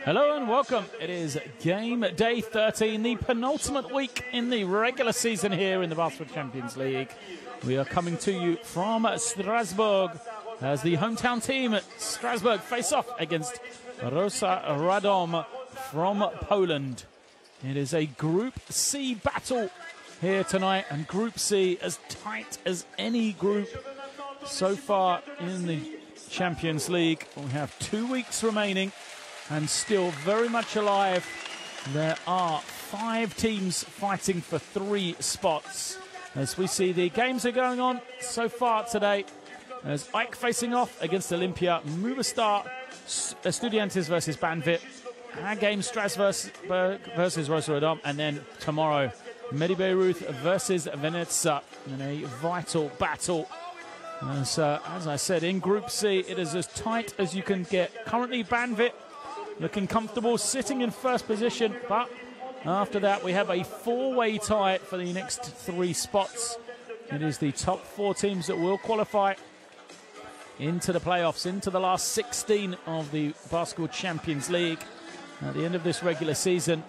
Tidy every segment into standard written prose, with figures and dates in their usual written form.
Hello and welcome. It is game day 13, the penultimate week in the regular season here in the Basketball Champions League. We are coming to you from Strasbourg as the hometown team at Strasbourg face off against Rosa Radom from Poland. It is a Group C battle here tonight, and Group C as tight as any group so far in the Champions League. We have 2 weeks remaining and still very much alive. There are 5 teams fighting for 3 spots. As we see, the games are going on so far today. As Ike facing off against Olympia, Movistar, Estudiantes versus Banvit, our game Strasbourg versus Rosa Radom, and then tomorrow, Medi Beirut versus Venezia in a vital battle. As I said, in Group C, it is as tight as you can get. Currently, Banvit looking comfortable, sitting in first position, but after that, we have a 4-way tie for the next 3 spots. It is the top 4 teams that will qualify into the playoffs, into the last 16 of the Basketball Champions League at the end of this regular season.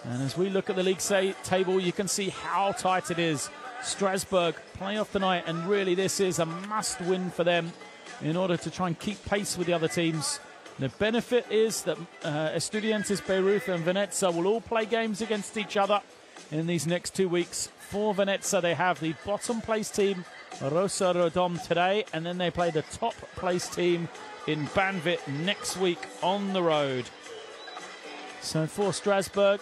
And as we look at the league table, you can see how tight it is. Strasbourg playoff tonight, and really this is a must-win for them in order to try and keep pace with the other teams. The benefit is that Estudiantes, Beirut and Venezia will all play games against each other in these next 2 weeks. For Venezia, they have the bottom place team, Rosa Radom, today, and then they play the top place team in Banvit next week on the road. So for Strasbourg,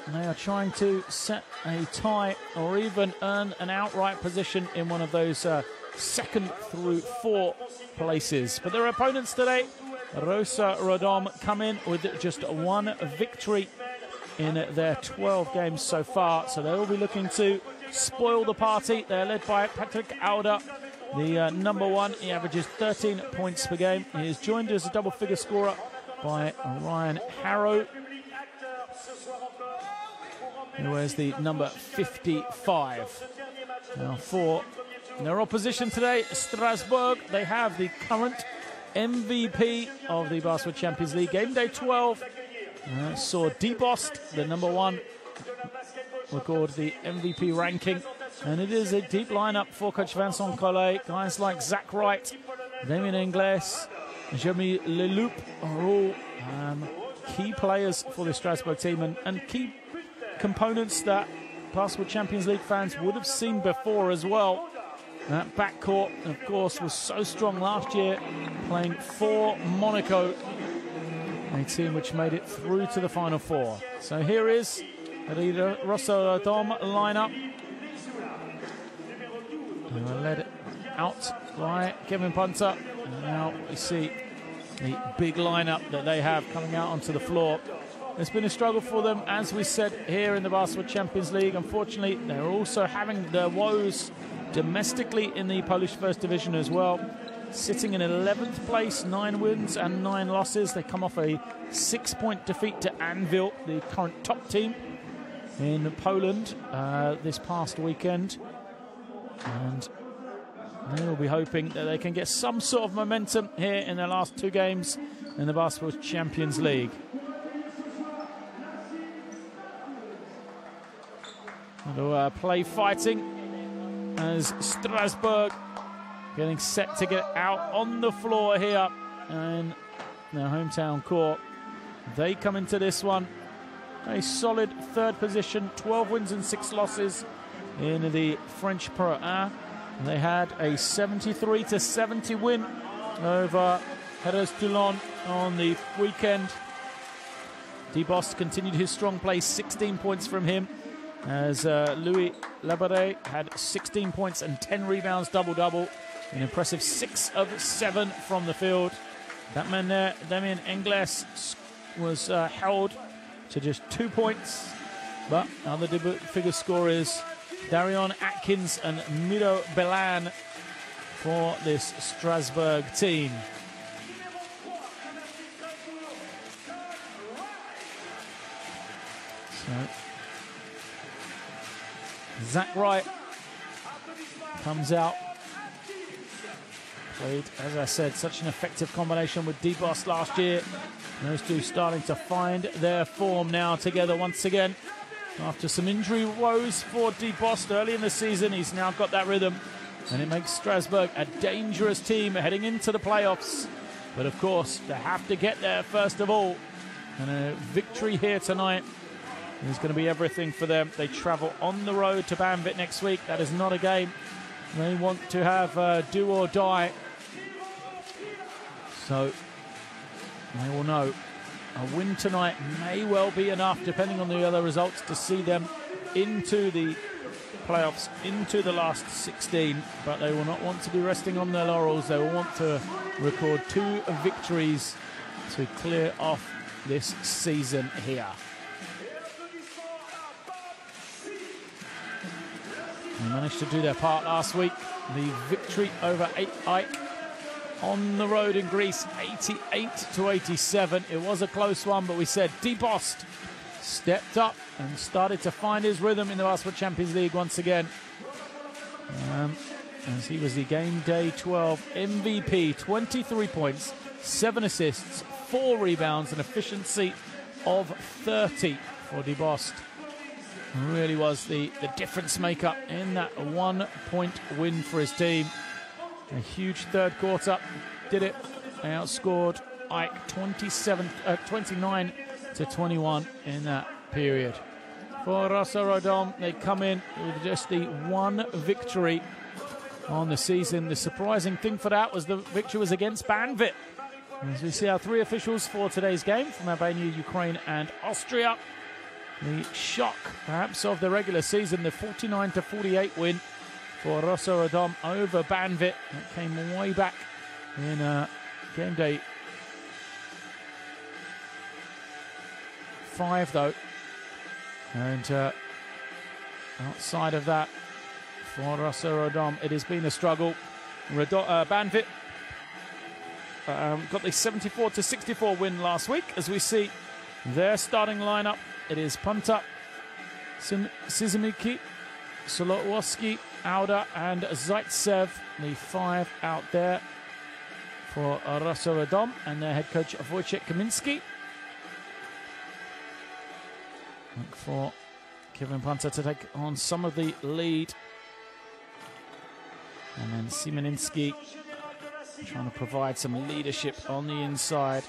they are trying to set a tie or even earn an outright position in one of those 2nd through 4 places. But their opponents today, Rosa Radom, come in with just 1 victory in their 12 games so far. So they will be looking to spoil the party. They're led by Patrick Auda, the number 1. He averages 13 points per game. He is joined as a double-figure scorer by Ryan Harrow, who wears the number 55. Now for their opposition today, Strasbourg, they have the current MVP of the Basketball Champions League. Game day 12 saw Debost, the number 1, record the MVP ranking. And it is a deep lineup for Coach Vincent Collet. Guys like Zach Wright, Damien Ingles, Jeremy Leloup are all key players for the Strasbourg team and key components that Basketball Champions League fans would have seen before as well. That backcourt, of course, was so strong last year, playing for Monaco, a team which made it through to the Final Four. So here is the Rosa Radom lineup. They were led out by Kevin Punter. And now we see the big lineup that they have coming out onto the floor. It's been a struggle for them, as we said, here in the Basketball Champions League. Unfortunately, they're also having their woes domestically in the Polish First Division as well. Sitting in 11th place, 9 wins and 9 losses. They come off a 6-point defeat to Anwil, the current top team in Poland, this past weekend. And they will be hoping that they can get some sort of momentum here in their last 2 games in the Basketball Champions League. They'll play fighting as Strasbourg getting set to get out on the floor here in their hometown court. They come into this one a solid 3rd position, 12 wins and 6 losses in the French Pro A. They had a 73-70 win over Heres Toulon on the weekend. Debost continued his strong play, 16 points from him, as Louis Labarre had 16 points and 10 rebounds, double-double. An impressive 6 of 7 from the field. That man there, Damien Ingles, was held to just 2 points. But other figure scorers, Darion Atkins and Miro Belan for this Strasbourg team. So Zach Wright comes out Played, as I said, such an effective combination with D-Boss last year. Those two starting to find their form now together once again. After some injury woes for D-Boss early in the season, he's now got that rhythm. And it makes Strasbourg a dangerous team heading into the playoffs. But of course, they have to get there first of all. And a victory here tonight is going to be everything for them. They travel on the road to Banvit next week. That is not a game they want to have do or die. So they will know a win tonight may well be enough, depending on the other results, to see them into the playoffs, into the last 16. But they will not want to be resting on their laurels. They will want to record 2 victories to clear off this season here. They managed to do their part last week. The victory over Ike on the road in Greece, 88-87. It was a close one, but we said D-Boss stepped up and started to find his rhythm in the Basketball Champions League once again. As he was the game day 12 MVP, 23 points, 7 assists, 4 rebounds, an efficiency of 30 for D-Boss. Really was the difference maker in that 1-point win for his team. A huge third quarter did it. They outscored Ike 29-21 in that period. For Rosa Radom, they come in with just the 1 victory on the season. The surprising thing for that was the victory was against Banvit. As we see our 3 officials for today's game from Albania, Ukraine and Austria. The shock, perhaps, of the regular season, the 49-48 win for Rosa Radom over Banvit. That came way back in game day 5, though. And outside of that, for Rosa Radom, it has been a struggle. Banvit got the 74-64 win last week. As we see their starting lineup, it is Punta, Sizimiki, Solotowski, Auda and Zaitsev, the 5 out there for Rosa Radom, and their head coach Wojciech Kaminski. Look for Kevin Punta to take on some of the lead. And then Simoninski trying to provide some leadership on the inside.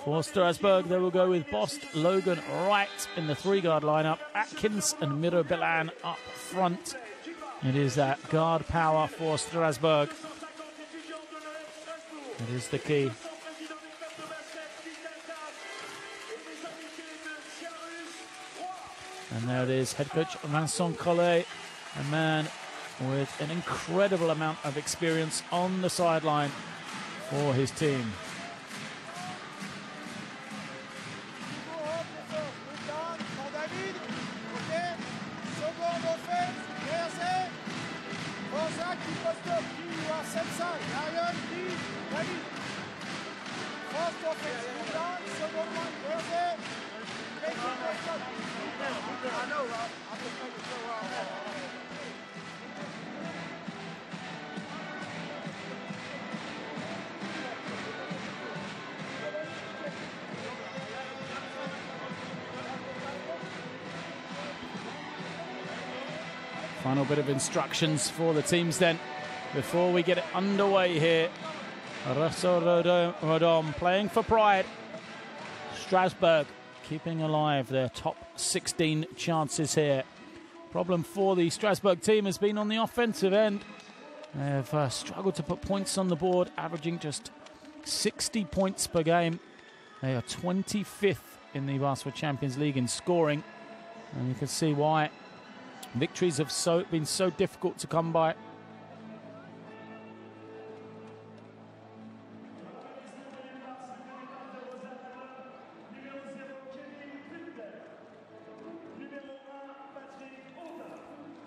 For Strasbourg, they will go with Bost, Logan, Wright in the 3-guard lineup. Atkins and Mirobilan up front. It is that guard power for Strasbourg. It is the key. And there it is, head coach Vincent Collet, a man with an incredible amount of experience on the sideline for his team. Final bit of instructions for the teams then before we get it underway here. Rosa Radom playing for pride. Strasbourg keeping alive their top 16 chances here. Problem for the Strasbourg team has been on the offensive end. They have struggled to put points on the board, averaging just 60 points per game. They are 25th in the Basketball Champions League in scoring. And you can see why victories have been so difficult to come by.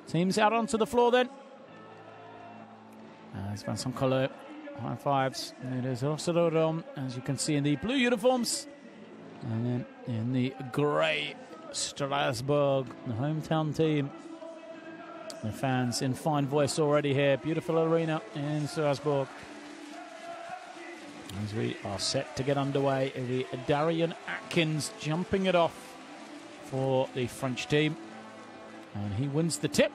Teams out onto the floor then. There's Vincent Collet, high fives. And it is Rosa Radom, as you can see in the blue uniforms. And then in the grey Strasbourg, the hometown team. The fans in fine voice already here. Beautiful arena in Strasbourg. As we are set to get underway, Darian Atkins jumping it off for the French team. And he wins the tip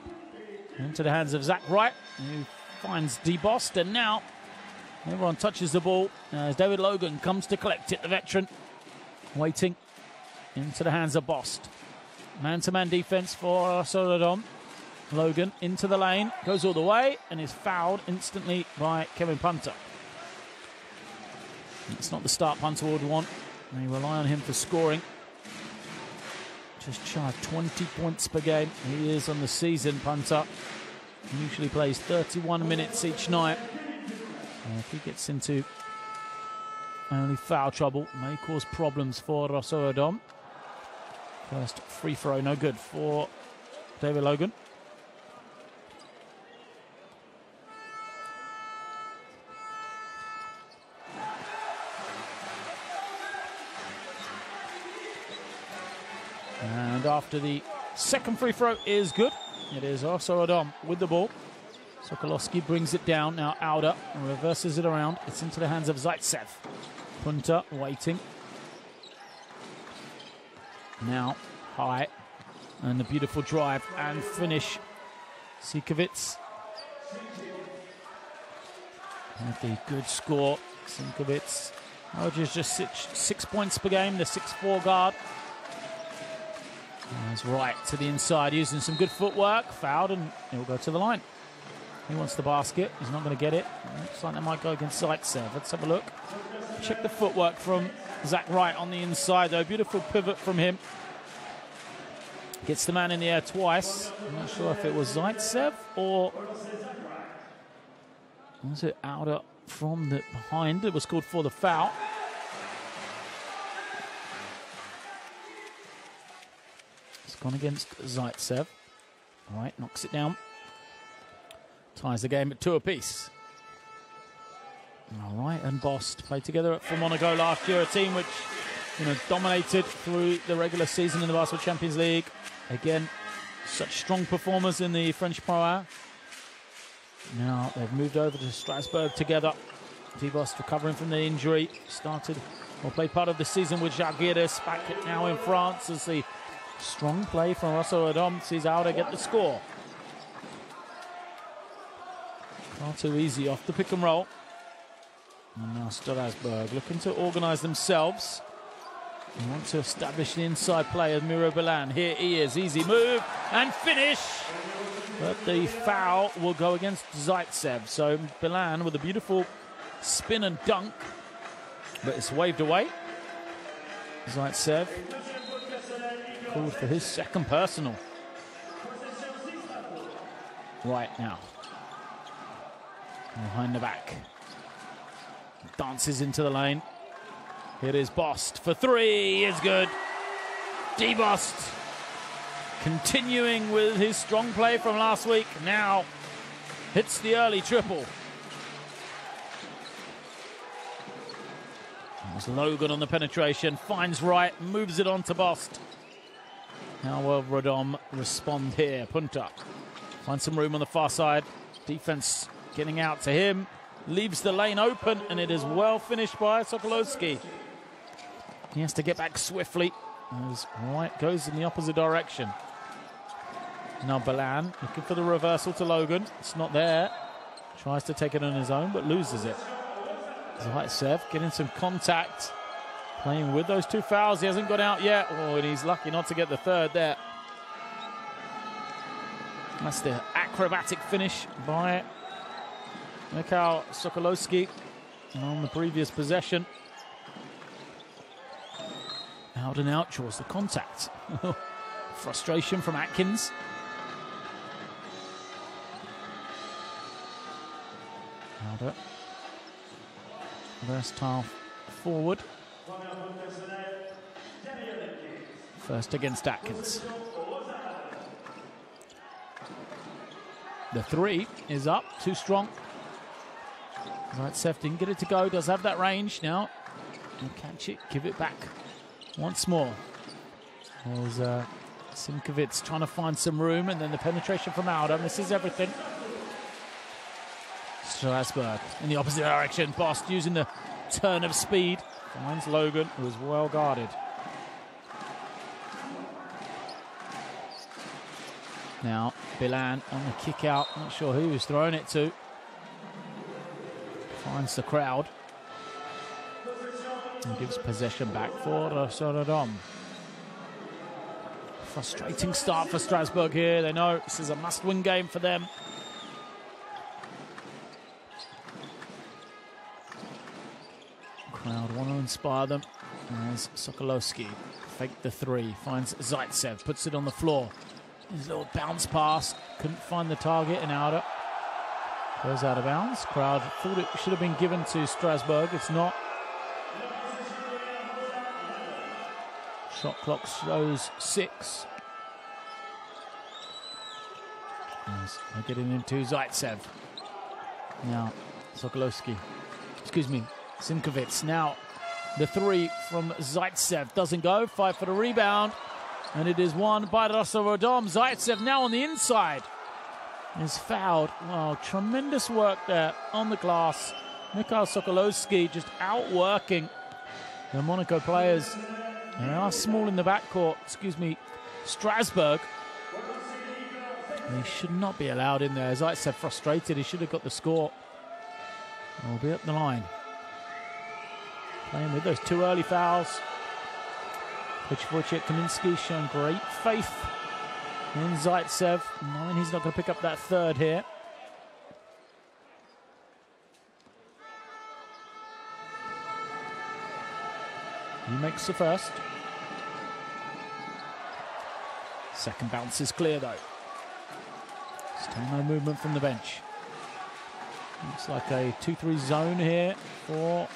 into the hands of Zach Wright, who finds DeBost. And now everyone touches the ball as David Logan comes to collect it, the veteran. Waiting into the hands of Bost. Man-to-man defense for Rosa Radom. Logan into the lane, goes all the way, and is fouled instantly by Kevin Punter. It's not the start Punter would want. They rely on him for scoring. Just shy of 20 points per game. He is on the season, Punter. He usually plays 31 minutes each night. If he gets into only foul trouble, may cause problems for Rosa Radom. First free throw, no good for David Logan. And after the second free throw is good. It is Rosa Radom with the ball. Sokolowski brings it down. Now Auda reverses it around. It's into the hands of Zaitsev. Punter waiting. Now high. And a beautiful drive and finish. Sikovits. With the good score. Sikovits averages just 6 points per game. The 6'4" guard. He's right to the inside, using some good footwork. Fouled, and he'll go to the line. He wants the basket. He's not going to get it. Looks like that might go against Zaitsev. Let's have a look. Check the footwork from Zach Wright on the inside, though. Beautiful pivot from him. Gets the man in the air twice. I'm not sure if it was Zaitsev or was it Auda from the behind. It was called for the foul. Gone against Zaitsev. All right, knocks it down. Ties the game at 2 apiece. All right, and Bost played together for Monaco last year, a team which, dominated through the regular season in the Basketball Champions League. Again, such strong performers in the French Pro A. Now they've moved over to Strasbourg together. DeBost recovering from the injury. Played part of the season with Jaguares, back now in France as the strong play from Rosa Radom sees Auda get the score. Far too easy off the pick and roll. And now Strasbourg looking to organise themselves. They want to establish the inside play of Miro Bilan. Here he is, easy move and finish. But the foul will go against Zaitsev. So Bilan with a beautiful spin and dunk. But it's waved away. Zaitsev called for his second personal. Right now. Behind the back. Dances into the lane. Here is Bost for 3. Is good. DeBost continuing with his strong play from last week. Now hits the early triple. There's Logan on the penetration. Finds Wright. Moves it on to Bost. How will Radom respond here? Punter finds some room on the far side. Defense getting out to him. Leaves the lane open, and it is well finished by Sokolowski. He has to get back swiftly as Wright goes in the opposite direction. Now Bilan looking for the reversal to Logan. It's not there. Tries to take it on his own, but loses it. Zaitsev getting some contact. Playing with those 2 fouls. He hasn't got out yet. Oh, and he's lucky not to get the third there. That's the acrobatic finish by Mikhail Sokolowski on the previous possession. Out and out draws the contact. Frustration from Atkins. Auda. Versatile forward. First against Atkins. The 3 is up, too strong. Zaitsev didn't get it to go, does have that range now. He'll catch it, give it back once more. There's Simkovic trying to find some room, and then the penetration from Alda misses everything. Strasbourg in the opposite direction. Bost using the turn of speed. Finds Logan, who is well guarded. Now, Bilan on the kick out. Not sure who he's throwing it to. Finds the crowd. And gives possession back for Rosa Radom. Frustrating start for Strasbourg here. They know this is a must-win game for them. Crowd want to inspire them. As Sokolowski faked the three, finds Zaitsev, puts it on the floor. His little bounce pass, couldn't find the target, and Alda goes out of bounds. Crowd thought it should have been given to Strasbourg. It's not. Shot clock shows 6. As they're getting into Zaitsev. Now, Sokolowski. Excuse me, Simkovic. Now, the three from Zaitsev doesn't go. 5 for the rebound. And it is won by Rosa Radom. Zaitsev now on the inside is fouled. Wow, tremendous work there on the glass. Mikhail Sokolowski just outworking the Monaco players. They are small in the backcourt. Excuse me, Strasbourg. They should not be allowed in there. Zaitsev frustrated. He should have got the score. Will be up the line. Playing with those 2 early fouls. Coach Wojciech Kamiński showing great faith in Zaitsev, knowing he's not going to pick up that third here. He makes the first. Second bounce is clear though. Still no movement from the bench. Looks like a 2-3 zone here for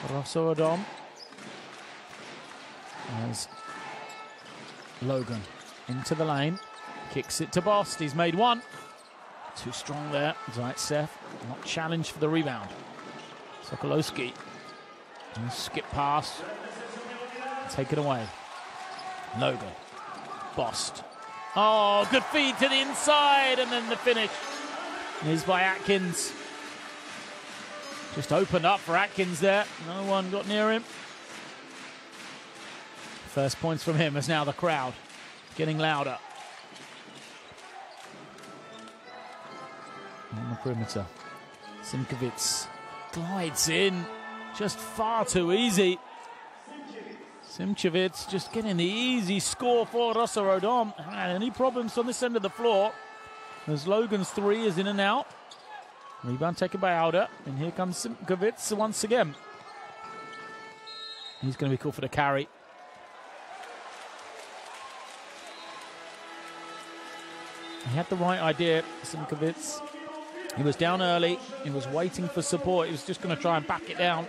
Rosa Radom. As Logan into the lane, kicks it to Bost. He's made one. Too strong there. Zaitsev not challenged for the rebound. Sokolowski. Skip pass. Take it away. Logan. Bost. Oh, good feed to the inside, and then the finish is by Atkins. Just opened up for Atkins there. No one got near him. First points from him as now the crowd getting louder. On the perimeter. Simkovic glides in. Just far too easy. Simkovic just getting the easy score for Rosa Radom. Any problems on this end of the floor? As Logan's three is in and out. Rebound taken by Alda. And here comes Simkovic once again. He's going to be called for the carry. He had the right idea, Simkovic. He was down early. He was waiting for support. He was just going to try and back it down.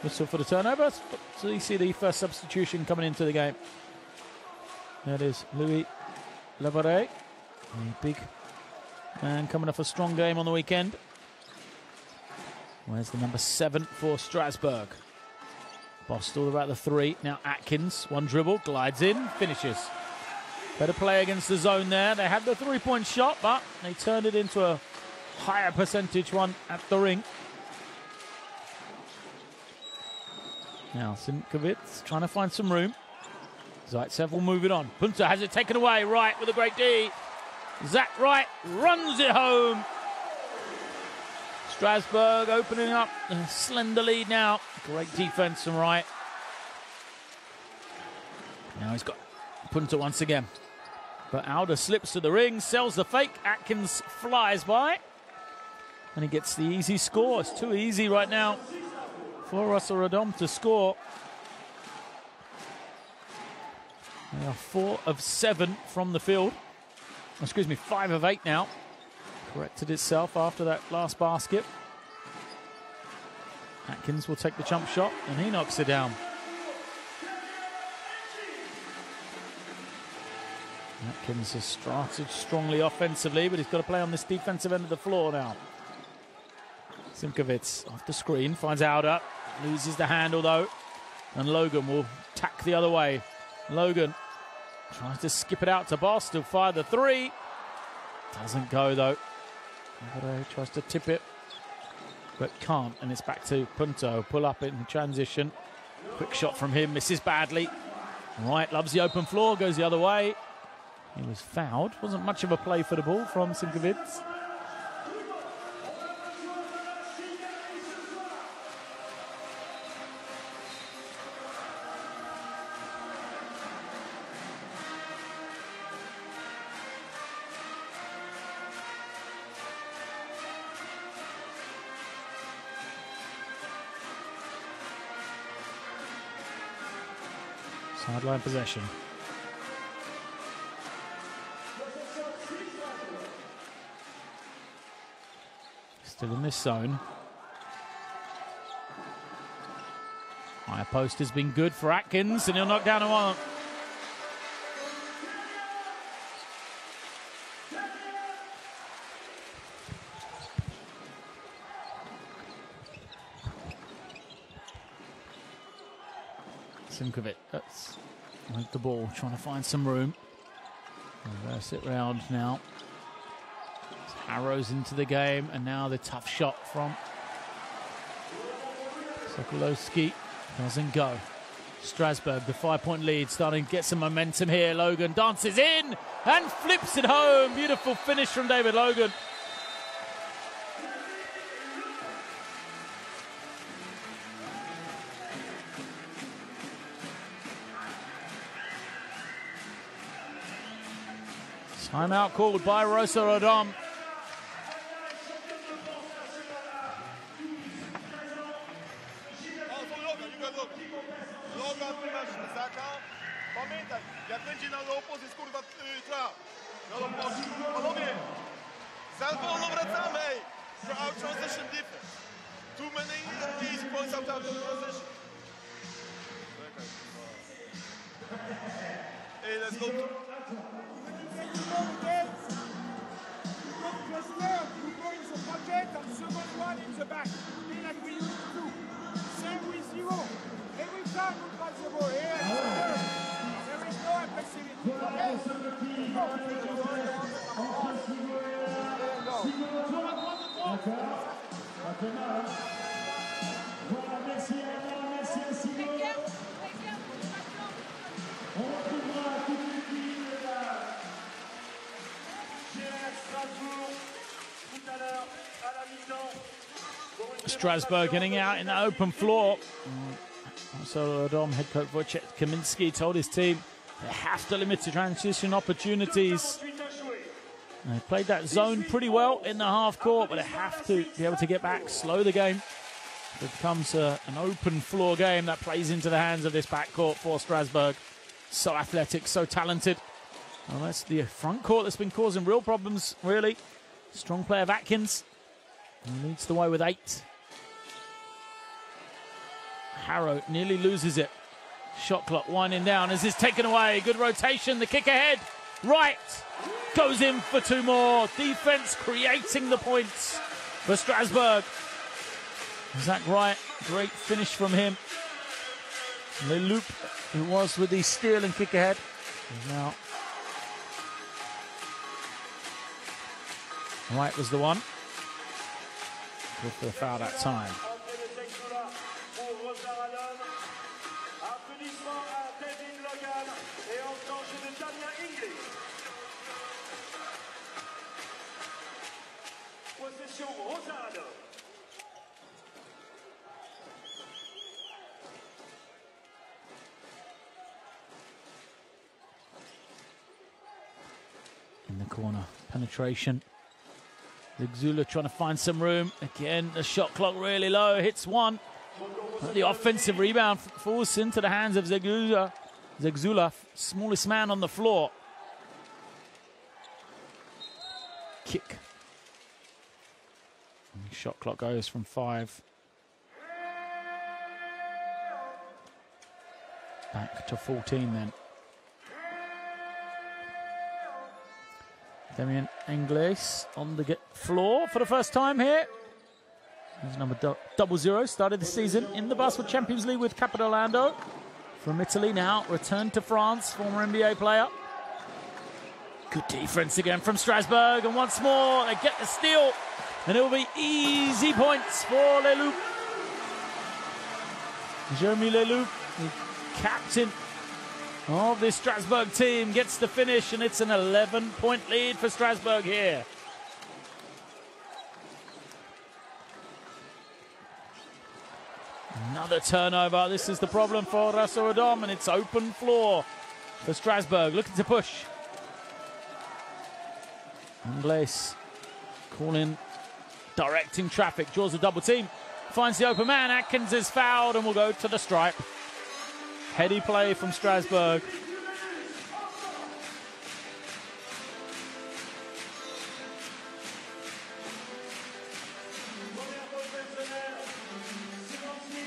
Whistle for the turnover. So you see the first substitution coming into the game. That is Louis Levaret. A big man coming off a strong game on the weekend. Where's the number 7 for Strasbourg? Bost all about the 3. Now Atkins, one dribble, glides in, finishes. Better play against the zone there. They had the 3-point shot, but they turned it into a higher percentage one at the ring. Now Simkovic trying to find some room. Zaitsev will move it on. Punta has it taken away. Wright with a great D. Zach Wright runs it home. Strasbourg opening up a slender lead now. Great defense from Wright. Now he's got Punta once again. But Alda slips to the ring, sells the fake. Atkins flies by. And he gets the easy score. It's too easy right now for Rosa Radom to score. They are 4 of 7 from the field. Excuse me, 5 of 8 now. Corrected itself after that last basket. Atkins will take the jump shot and he knocks it down. Atkins has started strongly offensively, but he's got to play on this defensive end of the floor now. Simkovic off the screen, finds Alda, loses the handle though. and Logan will tack the other way. Logan tries to skip it out to Boss to fire the three. Doesn't go though. Tries to tip it, but can't, and it's back to Punto. Pull up in transition. Quick shot from him, misses badly. Right, loves the open floor, goes the other way. He was fouled. Wasn't much of a play for the ball from Sinkovic. Sideline possession. Still in this zone. High post has been good for Atkins, and he'll knock down a one. Sinkovic, that's with the ball, trying to find some room. Reverse it round now. Arrows into the game, and now the tough shot from Sokolowski doesn't go. Strasbourg, the 5-point lead, starting to get some momentum here. Logan dances in and flips it home. Beautiful finish from David Logan. Timeout called by Rosa Radom. Strasbourg getting out in the open floor. So Radom head coach Wojciech Kaminski told his team they have to limit the transition opportunities. They played that zone pretty well in the half court, but they have to be able to get back, slow the game. It becomes an open floor game that plays into the hands of this backcourt for Strasbourg. So athletic, so talented. Well, that's the front court that's been causing real problems, really. Strong play of Atkins. He leads the way with 8. Harrow nearly loses it. Shot clock winding down as it's taken away. Good rotation, the kick ahead. Right, goes in for 2 more. Defense creating the points for Strasbourg. Zach Wright, great finish from him. Leloup, who was with the steal and kick ahead, is now. Wright was the one. Good for the foul that time. Rosa Radom. In the corner, penetration. Zegzula trying to find some room. Again, the shot clock really low, hits 1. The offensive rebound falls into the hands of Zegzula. Zegzula, smallest man on the floor. Kick. Shot clock goes from 5 back to 14 then. Damien Ingles on the floor for the first time here. His number 00 started the season in the Basketball Champions League with Capodolando from Italy. Now returned to France, former NBA player. Good defense again from Strasbourg, and once more they get the steal, and it will be easy points for Leloup. Jeremy Leloup, the captain of this Strasbourg team, gets the finish, and it's an 11-point lead for Strasbourg here. Another turnover. This is the problem for Rosa Radom, and it's open floor for Strasbourg, looking to push. Ingles calling, directing traffic, draws a double team, finds the open man. Atkins is fouled and will go to the stripe. Heady play from Strasbourg.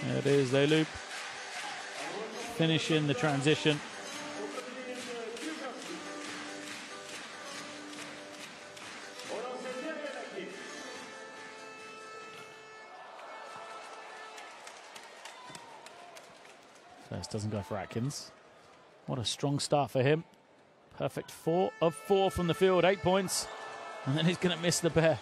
There it is, they loop. Finishing the transition. First doesn't go for Atkins. What a strong start for him. Perfect 4 of 4 from the field, 8 points. And then he's going to miss the pair.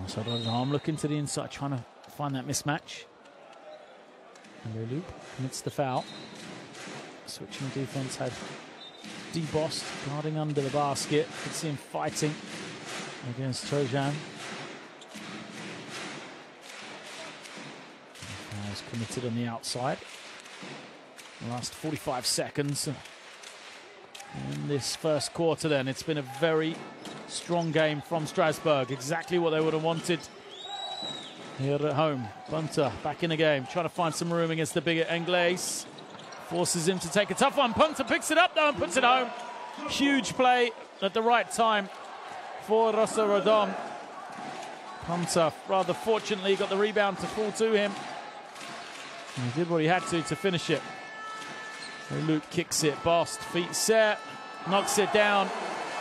So I'm looking to the inside, trying to find that mismatch. And Leloup commits the foul. Switching defense had debossed, guarding under the basket. Could see him fighting against Trojan. Fouls committed on the outside. The last 45 seconds in this first quarter then. It's been a very strong game from Strasbourg. Exactly what they would have wanted here at home. Punter back in the game, trying to find some room against the bigger Ingles. Forces him to take a tough one. Punter picks it up though and puts it home. Huge play at the right time for Rosa Radom. Punter, rather fortunately, got the rebound to fall to him. And he did what he had to finish it. Luke kicks it, Bost, feet set, knocks it down.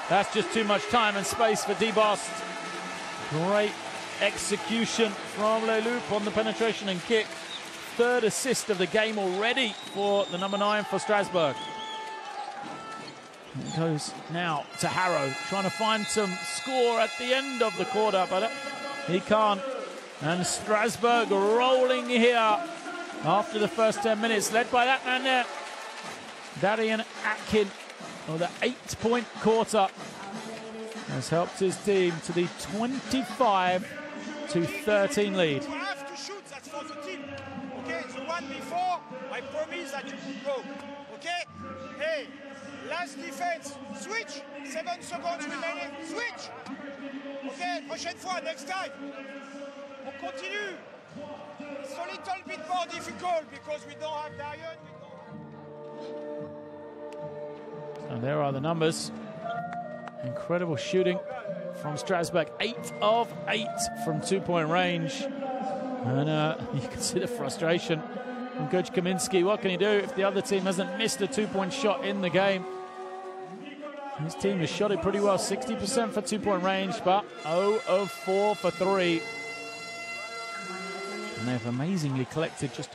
That's just too much time and space for Debost. Great execution from Leloup on the penetration and kick. Third assist of the game already for the number 9 for Strasbourg. It goes now to Harrow, trying to find some score at the end of the quarter, but he can't. And Strasbourg rolling here after the first 10 minutes, led by that man there, Darian Atkin. Well, the 8-point quarter has helped his team to the 25-13 lead. You have to shoot, that's for the team. Okay, the one before, I promise that you will go. Okay? Hey, last defense, switch. 7 seconds remaining, switch. Okay, prochaine fois, next time. On continue. It's a little bit more difficult because we don't have Darian. And there are the numbers. Incredible shooting from Strasbourg. 8 of 8 from 2-point range. And you can see the frustration from Coach Kaminski. What can he do if the other team hasn't missed a 2-point shot in the game? His team has shot it pretty well. 60% for 2-point range, but 0 of 4 for 3. And they've amazingly collected just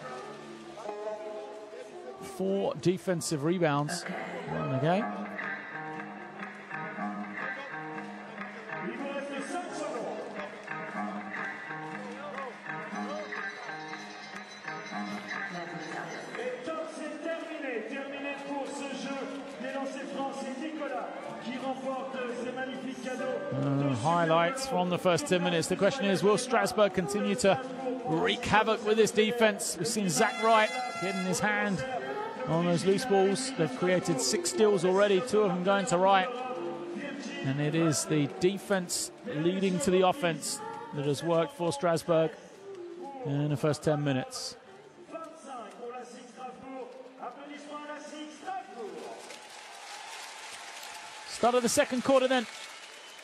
4 defensive rebounds in the game. Highlights from the first 10 minutes. The question is, will Strasbourg continue to wreak havoc with this defense? We've seen Zach Wright getting his hand on those loose balls. They've created 6 steals already, 2 of them going to Wright. And it is the defense leading to the offense that has worked for Strasbourg in the first 10 minutes. Start of the second quarter then.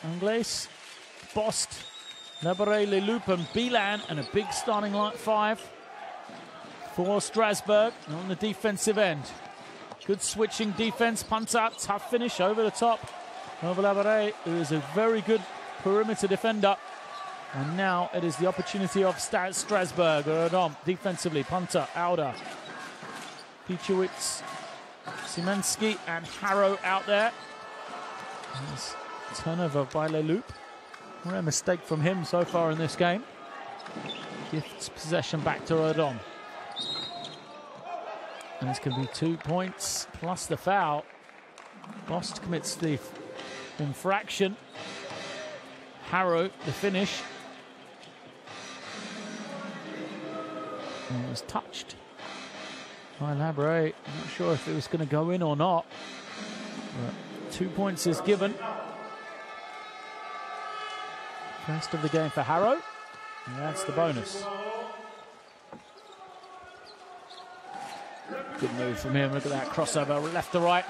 Ingles, Bost, Labere, Leloup and Bilan, and a big starting line 5 for Strasbourg on the defensive end. Good switching defense, punter, tough finish over the top of Labarre, who is a very good perimeter defender. And now it is the opportunity of Strasbourg. Radom defensively, punter, Auda, Pichowicz, Szymanski and Harrow out there. Nice turnover by Leloup. Rare mistake from him so far in this game. Gifts possession back to Radom. And it's going to be 2 points plus the foul. Bost commits the infraction. Harrow, the finish. And it was touched by Labarre. I'm not sure if it was going to go in or not. But 2 points is given. First of the game for Harrow. And that's the bonus. Good move from him. Look at that crossover left to right.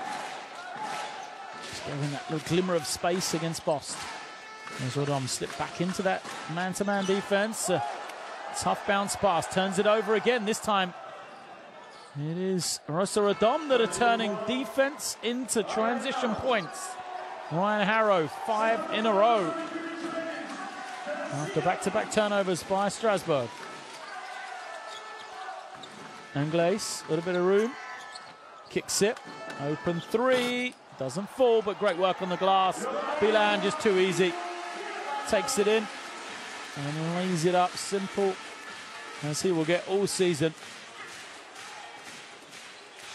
Just giving that little glimmer of space against Bost. As Radom slipped back into that man-to-man defense. Tough bounce pass. Turns it over again. This time it is Rosa Radom that are turning defense into transition points. Ryan Harrow, 5 in a row. After back-to-back turnovers by Strasbourg. Anglaise, a little bit of room. Kicks it. Open three. Doesn't fall, but great work on the glass. Bilan just too easy. Takes it in and lays it up. Simple as he will get all season.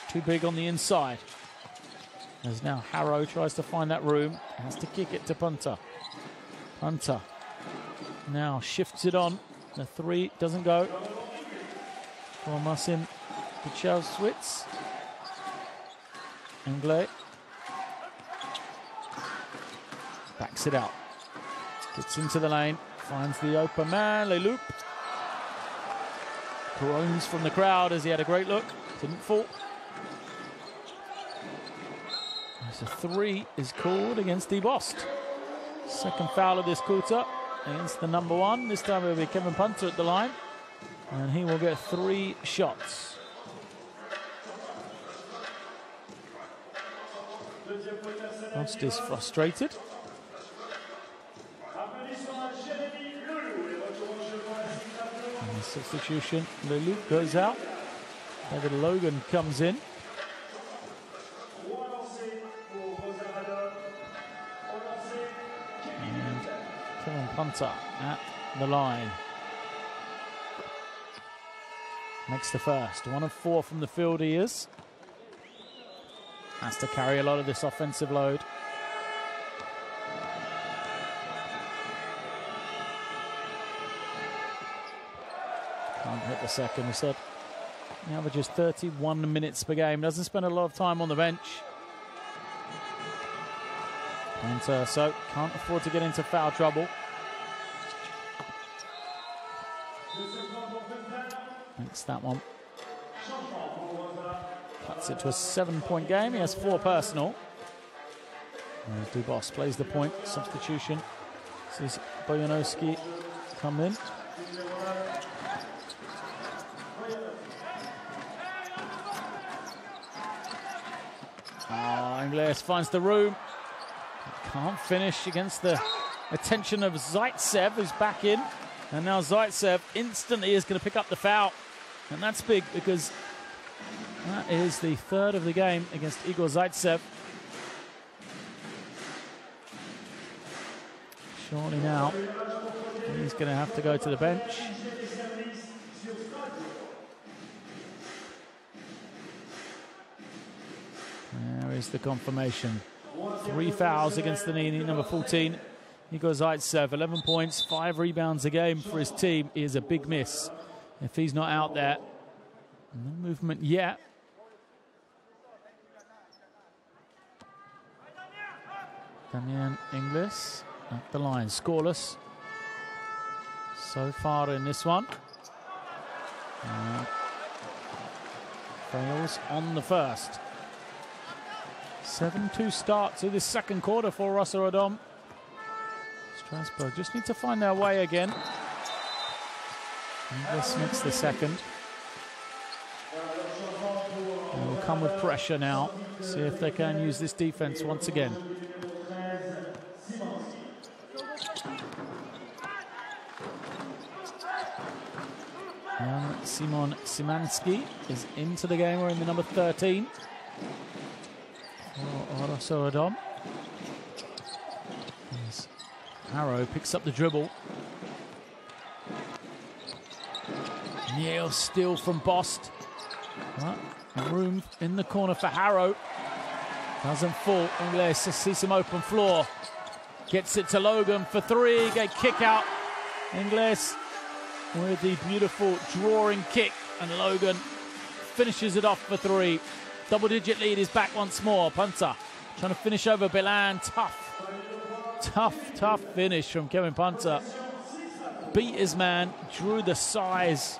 Too big on the inside. As now Harrow tries to find that room. Has to kick it to Punter. Punter now shifts it on. The three doesn't go. For Marcin Pichowicz. Anglais. Backs it out. Gets into the lane. Finds the open man. Leloup. Groans from the crowd as he had a great look. Didn't fall. As a three is called against D. Bost. Second foul of this quarter against the number one. This time it will be Kevin Punter at the line. And he will get 3 shots. Bost is frustrated. And the substitution, Leloup goes out. David Logan comes in. And Kevin Punter at the line. Makes the first. 1 of 4 from the field he is. Has to carry a lot of this offensive load. Can't hit the second, he said. He averages 31 minutes per game. Doesn't spend a lot of time on the bench. And so can't afford to get into foul trouble. Makes that one. Cuts it to a 7-point game. He has 4 personal. Dubos plays the point. Substitution. Sees Bojanowski come in. Anglaise finds the room. Can't finish against the attention of Zaitsev, who's back in. And now Zaitsev instantly is going to pick up the foul. And that's big because that is the 3rd of the game against Igor Zaitsev. Surely now he's going to have to go to the bench. There is the confirmation. 3 fouls against the Nini, number 14. Igor Zaitsev, 11 points, 5 rebounds a game for his team. He is a big miss if he's not out there. No movement yet. Damien Inglis at the line, scoreless so far in this one. Fails on the first. 7-2 start to this second quarter for Rosa Radom. Strasbourg just need to find their way again. Inglis makes the second. come with pressure now. See if they can use this defense once again. Simon Szymanski is into the game, wearing the number 13 for Rosa Radom. Harrow picks up the dribble. Neil steal from Bost. Room in the corner for Harrow. Doesn't fall. Ingles sees some open floor. Gets it to Logan for three. Get kick out. Ingles with the beautiful drawing kick. And Logan finishes it off for three. Double-digit lead is back once more. Punter trying to finish over Belan. Tough finish from Kevin Punter. Beat his man. Drew the size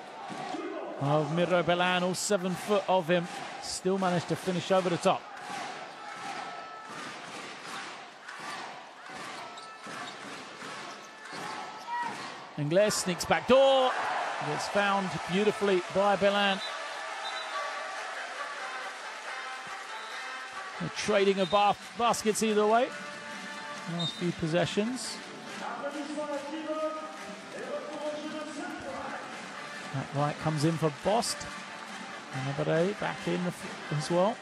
of Miro Belan, all 7 foot of him. Still managed to finish over the top. Ingles sneaks back door. Gets found beautifully by Belan. They're trading of baskets either way. Last few possessions. That right comes in for Bost. Another back in as well.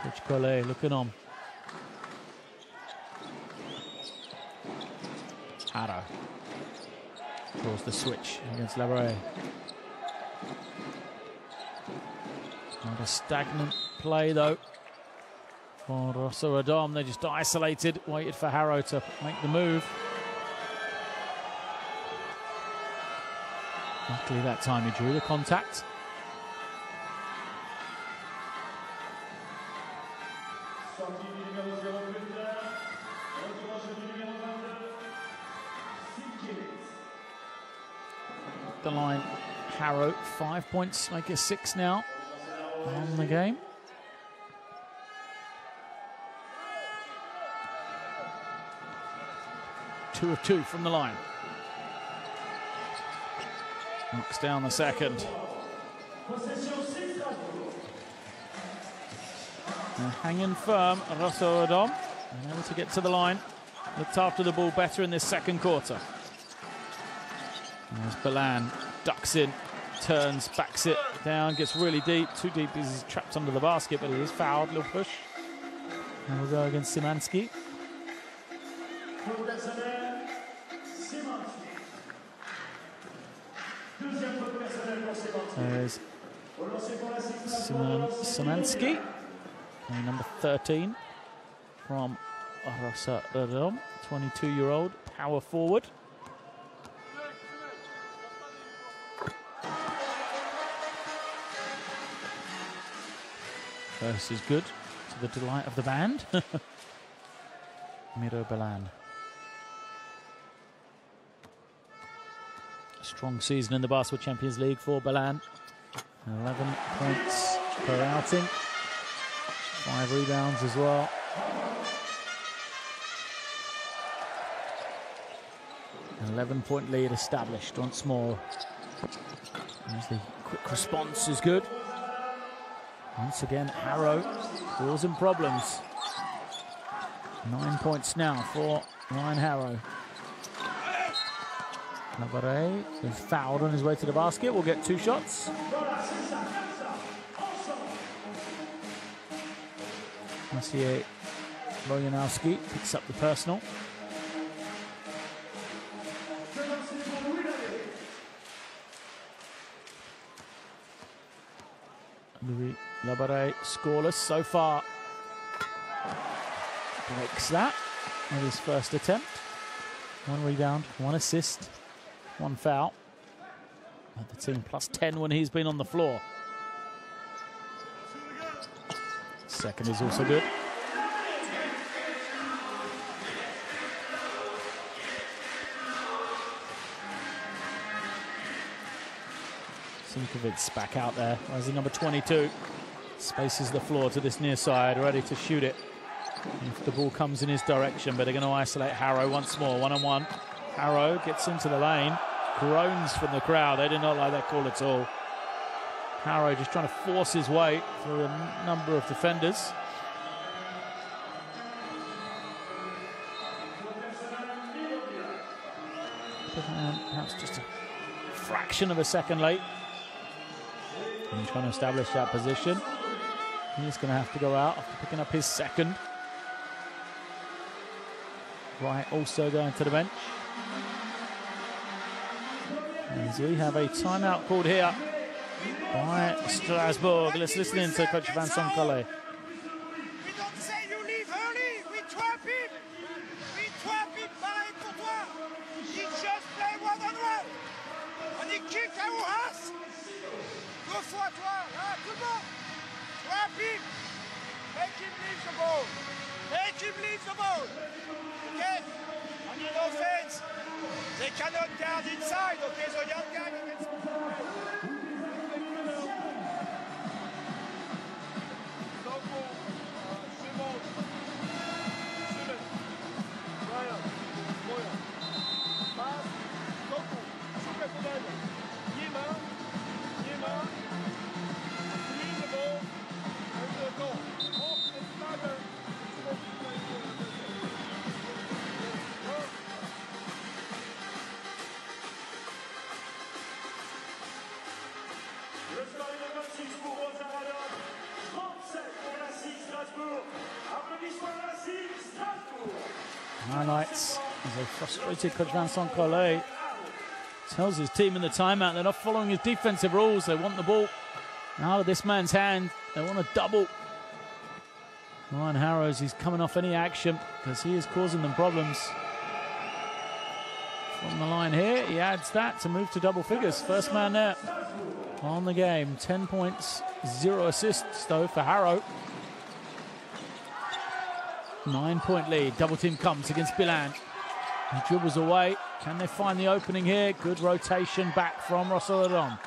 Coach Collet looking on. Harrow draws the switch against Labarre. Not a stagnant play though for Rosa Radom. They just isolated, waited for Harrow to make the move. Luckily that time he drew the contact. The line, Harrow, 5 points, make it 6 now on the game. Two of two from the line. Knocks down the second. And hanging firm, Rosa Radom, able to get to the line. Looked after the ball better in this second quarter. As Belan ducks in, turns, backs it down, gets really deep. Too deep, he's trapped under the basket, but he is fouled. Little push. And we'll go against Szymanski. There's Szymanski, number 13 from Rosa Radom, 22-year-old power forward. First is good, to the delight of the band. Miro Belan. Strong season in the Basketball Champions League for Belan. 11 points per outing. 5 rebounds as well. An 11-point lead established once more. As the quick response is good. Once again, Harrow causing problems. 9 points now for Ryan Harrow. Labarre is fouled on his way to the basket. We'll get 2 shots. Maciej Bojanowski picks up the personal. Labarre scoreless so far. Breaks that with his first attempt. 1 rebound, 1 assist, 1 foul. At the team plus 10 when he's been on the floor. Second is also good. Sinkovic back out there. As the number 22 spaces the floor to this near side, ready to shoot it if the ball comes in his direction, but they're going to isolate Harrow once more, 1-on-1. Harrow gets into the lane, groans from the crowd. They did not like that call at all. Harrow just trying to force his way through a number of defenders. Perhaps just a fraction of a second late. And he's trying to establish that position. He's going to have to go out after picking up his second. Wright also going to the bench. As we have a timeout called here by Strasbourg. Let's listen in to Coach Vincent Collet. We don't say you leave early, we trap him. We trap him, pareil pour toi. He just play one-on-one. And he kick our ass. Deux fois toi, là, tout le monde. Trap him. Make him leave the ball. Make him leave the ball. Okay? And in offense, they cannot guard inside, okay? So young guy against... pour Rosa Radom, 37 pour la SIG Strasbourg. Applaudissements à la SIG Strasbourg. Highlights as a frustrated Coach Vincent Collet tells his team in the timeout they're not following his defensive rules. They want the ball out of this man's hand. They want a double. Ryan Harrows, he's coming off any action because he is causing them problems. From the line here, he adds that to move to double figures. First man there on the game. 10 points, 0 assists though for Harrow. 9-point lead. Double team comes against Bilan. He dribbles away. Can they find the opening here? Good rotation back from Rosa Radom.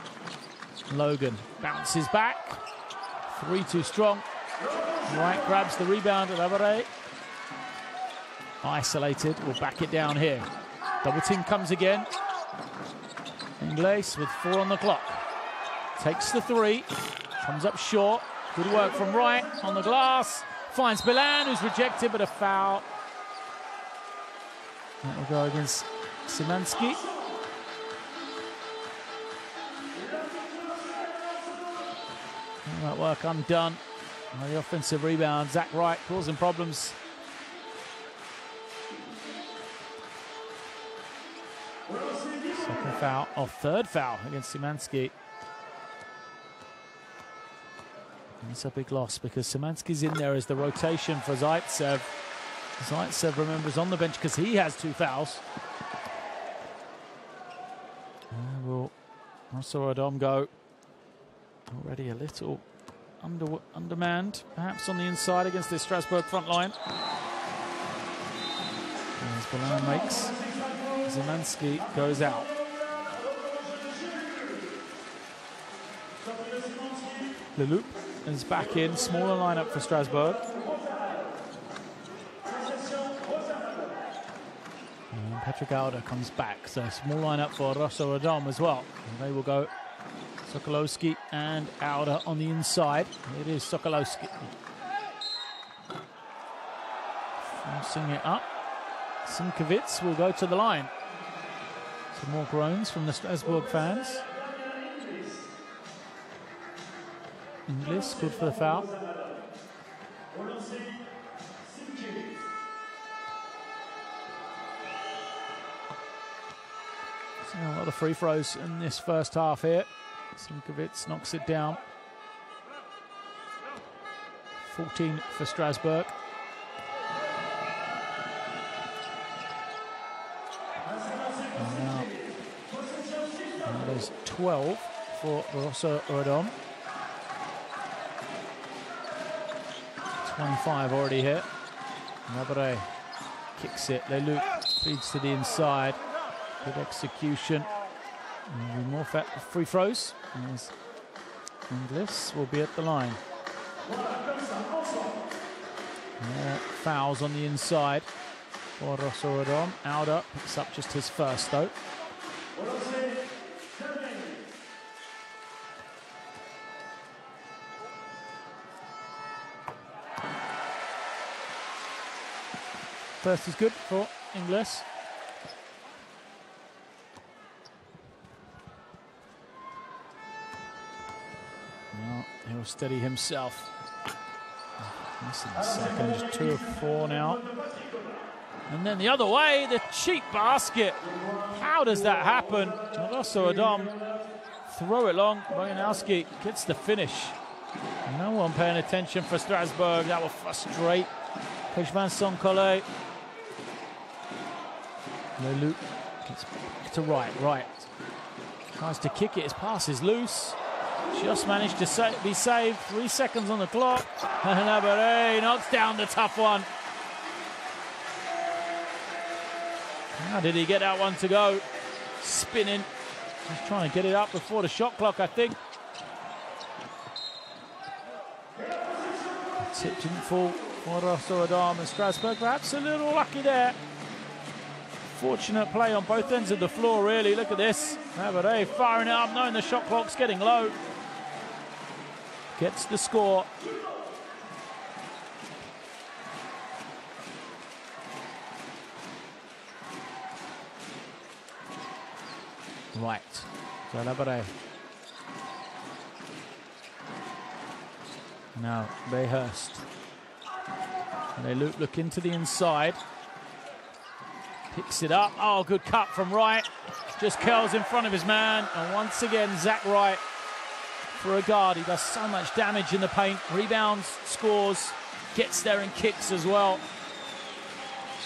Logan bounces back. 3 too strong. Wright grabs the rebound at Abare. Isolated. We'll back it down here. Double team comes again. Ingles with 4 on the clock. Takes the 3. Comes up short. Good work from Wright on the glass. Finds Bilan, who's rejected, but a foul. That will go against Szymanski. All that work undone. On the offensive rebound, Zach Wright causing problems. Second foul, or third foul against Szymanski. And it's a big loss because Szymanski's in there as the rotation for Zaitsev. Zaitsev, remember, is on the bench because he has 2 fouls. And will Rosa Radom go already a little undermanned, perhaps on the inside against this Strasbourg front line. As Bilan makes, Szymanski goes out. Leloup is back in, smaller lineup for Strasbourg. And Patrick Alder comes back, so small lineup for Rosa Radom as well. And they will go Sokolowski and Alder on the inside. It is Sokolowski. Forcing it up. Simkovitz will go to the line. Some more groans from the Strasbourg fans. Inglis, good for the foul. So a lot of free throws in this first half here. Simkovitz knocks it down. 14 for Strasbourg. And now there's 12 for Rosa Radom. 25 already hit. Nabre kicks it. Leloup feeds to the inside. Good execution. Maybe more free throws. As Inglis will be at the line. More fouls on the inside for Rosa Radom. Alder picks up just his first though. First is good for Ingles. Well, he'll steady himself. This is the second, just 2 of 4 now. And then the other way, the cheap basket. How does that happen? Rosa Radom throw it long. Bojanowski gets the finish. No one paying attention for Strasbourg. That will frustrate Coach Vincent Collet. Leloup gets back to right. Tries to kick it, his pass is loose. Just managed to be saved. 3 seconds on the clock. And Labaré knocks down the tough one. How did he get that one to go? Spinning. He's trying to get it up before the shot clock, I think. Tip didn't fall for Rosa Radom and Strasbourg. Perhaps a little lucky there. Fortunate play on both ends of the floor, really. Look at this. Labaré firing it up, knowing the shot clock's getting low. Gets the score. Right, so Labaré. Now Bayhurst. And they look into the inside. Picks it up. Oh, good cut from Wright. Just curls in front of his man. And once again, Zach Wright for a guard. He does so much damage in the paint. Rebounds, scores, gets there and kicks as well.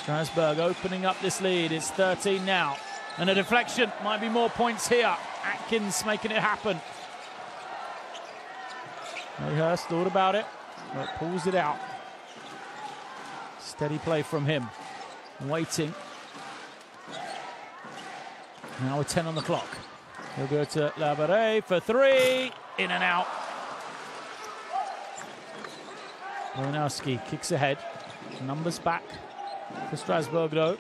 Strasbourg opening up this lead. It's 13 now. And a deflection. Might be more points here. Atkins making it happen. Bayhurst thought about it, but pulls it out. Steady play from him. Waiting. Now with 10 on the clock. He'll go to Labaré for 3. In and out. Bojanowski kicks ahead. Numbers back for Strasbourg though.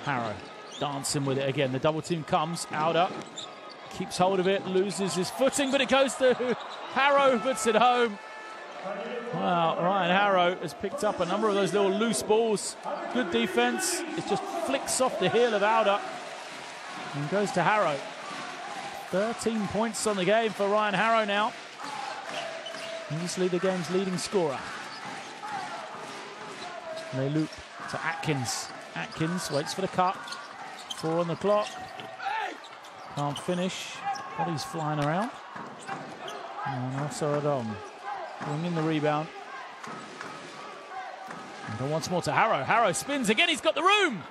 Harrow dancing with it again. The double team comes. Out up. Keeps hold of it. Loses his footing, but it goes to Harrow. Puts it home. Wow, Ryan Harrow has picked up a number of those little loose balls. Good defense. It just flicks off the heel of Auda and goes to Harrow. 13 points on the game for Ryan Harrow now. Easily the game's leading scorer. They loop to Atkins. Atkins waits for the cut. 4 on the clock. Can't finish. Body's flying around. And Rosa Radom bringing the rebound. And once more to Harrow. Harrow spins again. He's got the room.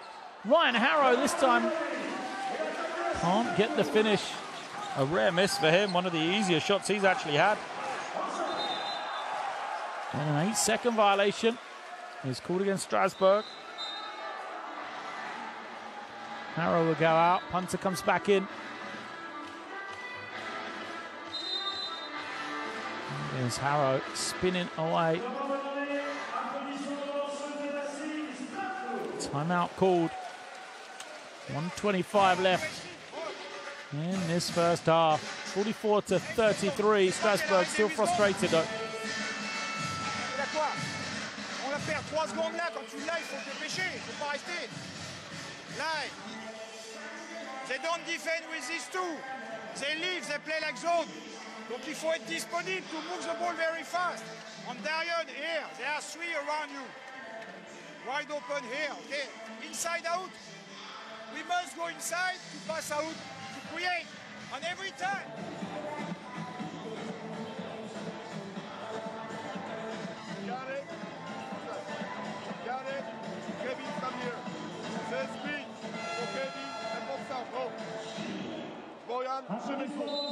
Ryan Harrow this time can't get the finish. A rare miss for him. One of the easier shots he's actually had. And an 8-second violation is called against Strasbourg. Harrow will go out. Punter comes back in. There's Harrow spinning away. Timeout called. 1:25 left in this first half. 44-33. Strasbourg still frustrated though. On la perd 3 secondes là. Quand tu l'as, il faut te dépêcher. Il ne faut pas rester. Là, they don't defend with these two. They leave, they play like zone. Donc il faut être disponible to move the ball very fast. On Darion here, there are 3 around you. Wide open here, okay? Inside out. We must go inside to pass out, to create. And every time. Got it. Got it. Kevin, come here. Say speed. For Kevin, and for Sam. Go. Bojan, swing the ball.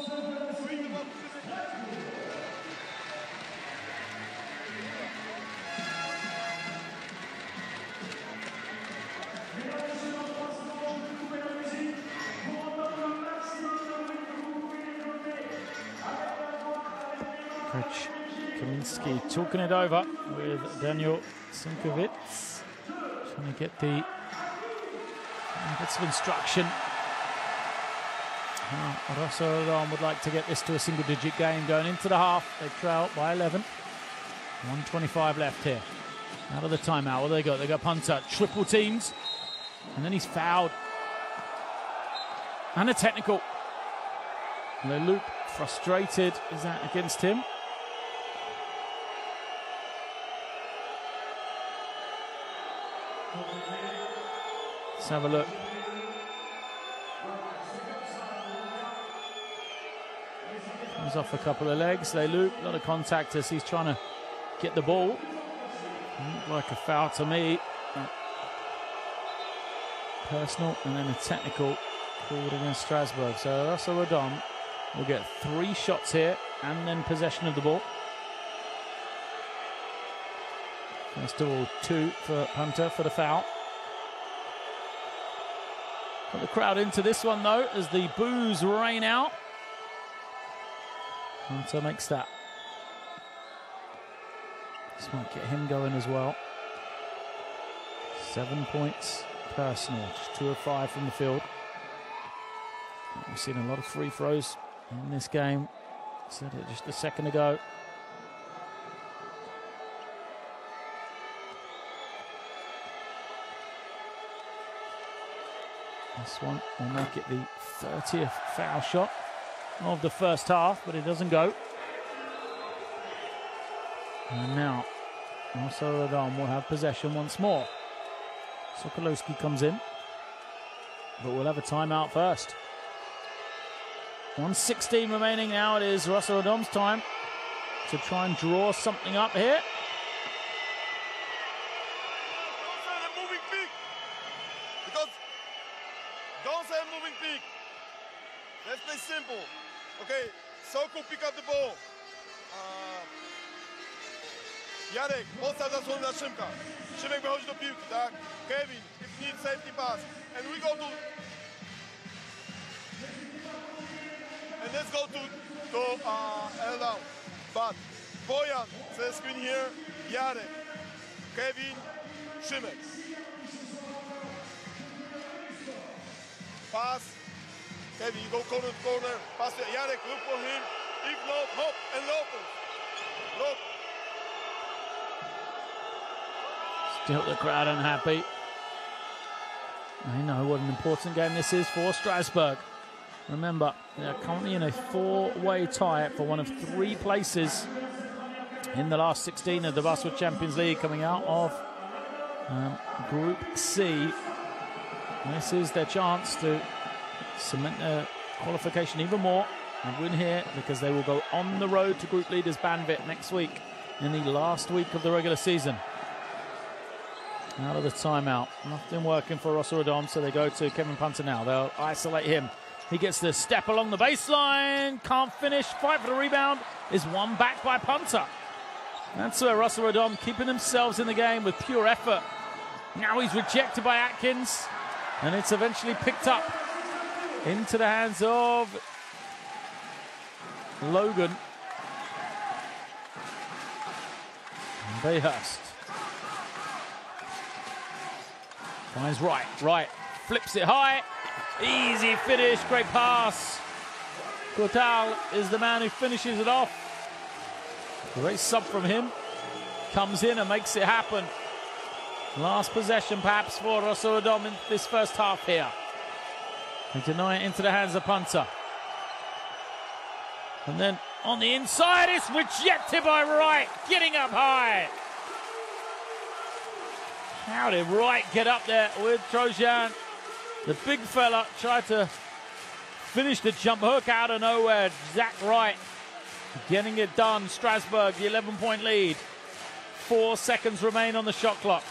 Coach Kaminski talking it over with Daniel Sinkovitz. Trying to get the Bits of instruction. Rosa Radom would like to get this to a single-digit game going into the half. They trail by 11. 1:25 left here. Out of the timeout, what do they got? They got punter, triple teams, and then he's fouled. And a technical. Leloup frustrated. Is that against him? Let's have a look. Comes off a couple of legs. Leloup, a lot of contact as he's trying to get the ball. Looked like a foul to me. Personal, and then a technical called against Strasbourg. So Rosa Radom will get 3 shots here and then possession of the ball. First of all, 2 for Punter for the foul. Put the crowd into this one though as the boos rain out. Punter makes that. This might get him going as well. 7 points personal, just 2 of 5 from the field. We've seen a lot of free throws in this game. Said it just a second ago. This one will make it the 30th foul shot of the first half, but it doesn't go. And now, Rosa Radom will have possession once more. Sokolowski comes in, but we'll have a timeout first. 1:16 remaining now. It is Rosa Radom's time to try and draw something up here. Moving peak. Because don't say moving peak. Let's play simple. Okay, Soko pick up the ball. Jarek, postaw zasłonę na Szymka. Szymek wychodzi do piłki, tak? Kevin, if need safety pass. And we go to... And let's go to L down. But Bojan, the screen here, Jarek, Kevin, Szymek. Pass. Kevin, you go corner to corner. Pass to Jarek, look for him. If not, hop and local. Look. Still the crowd unhappy. They know what an important game this is for Strasbourg. Remember, they're currently in a 4-way tie for one of 3 places in the last 16 of the Basketball Champions League, coming out of Group C. This is their chance to cement their qualification even more and win here, because they will go on the road to group leaders Banvit next week in the last week of the regular season. Out of the timeout. Nothing working for Rosa Radom, so they go to Kevin Punter now. They'll isolate him. He gets the step along the baseline. Can't finish. Fight for the rebound. Is won back by Punter. That's where Rosa Radom keeping themselves in the game with pure effort. Now he's rejected by Atkins. And it's eventually picked up into the hands of Logan. And Bayhurst. Finds right, flips it high. Easy finish, great pass. Cortal is the man who finishes it off. Great sub from him. Comes in and makes it happen. Last possession perhaps for Rosa Radom in this first half here. They deny it into the hands of Punter. And then on the inside, it's rejected by Wright, getting up high. How did Wright get up there with Trojan? The big fella tried to finish the jump hook out of nowhere. Zach Wright getting it done. Strasbourg, the 11-point lead. 4 seconds remain on the shot clock.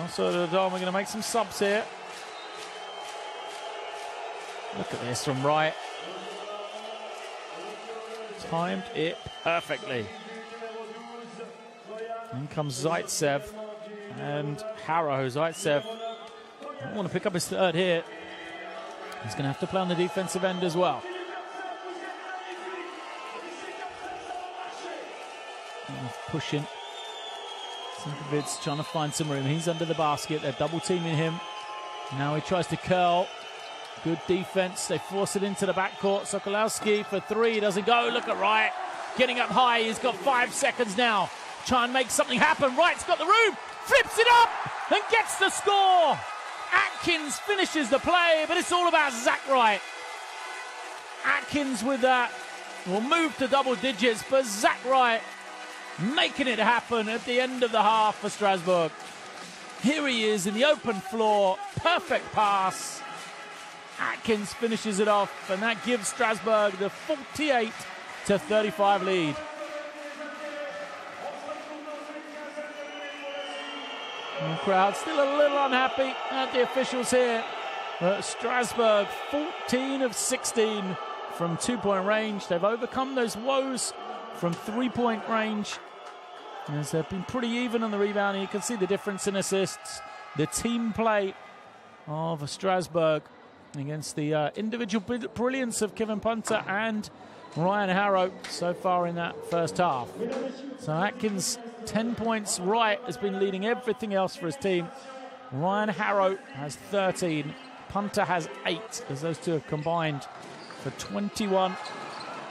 Also, the Dom are going to make some subs here. Look at this from Wright. Timed it perfectly. In comes Zaitsev and Harrow. Zaitsev I want to pick up his third here. He's going to have to play on the defensive end as well. Pushing. Sinkovic's trying to find some room. He's under the basket. They're double teaming him. Now he tries to curl. Good defense. They force it into the backcourt. Sokolowski for three. Doesn't go. Look at Wright. Getting up high. He's got 5 seconds now. Try and make something happen. Wright's got the room. Flips it up and gets the score. Atkins finishes the play, but it's all about Zach Wright. Atkins with that will move to double digits, but Zach Wright making it happen at the end of the half for Strasbourg. Here he is in the open floor. Perfect pass. Atkins finishes it off, and that gives Strasbourg the 48-35 lead. The crowd still a little unhappy at the officials here. But Strasbourg 14 of 16 from 2-point range. They've overcome those woes from 3-point range. As they've been pretty even on the rebound. You can see the difference in assists. The team play of Strasbourg against the individual brilliance of Kevin Punter and Ryan Harrow so far in that first half. So Atkins, 10 points. Wright has been leading everything else for his team. Ryan Harrow has 13. Punter has 8, as those two have combined for 21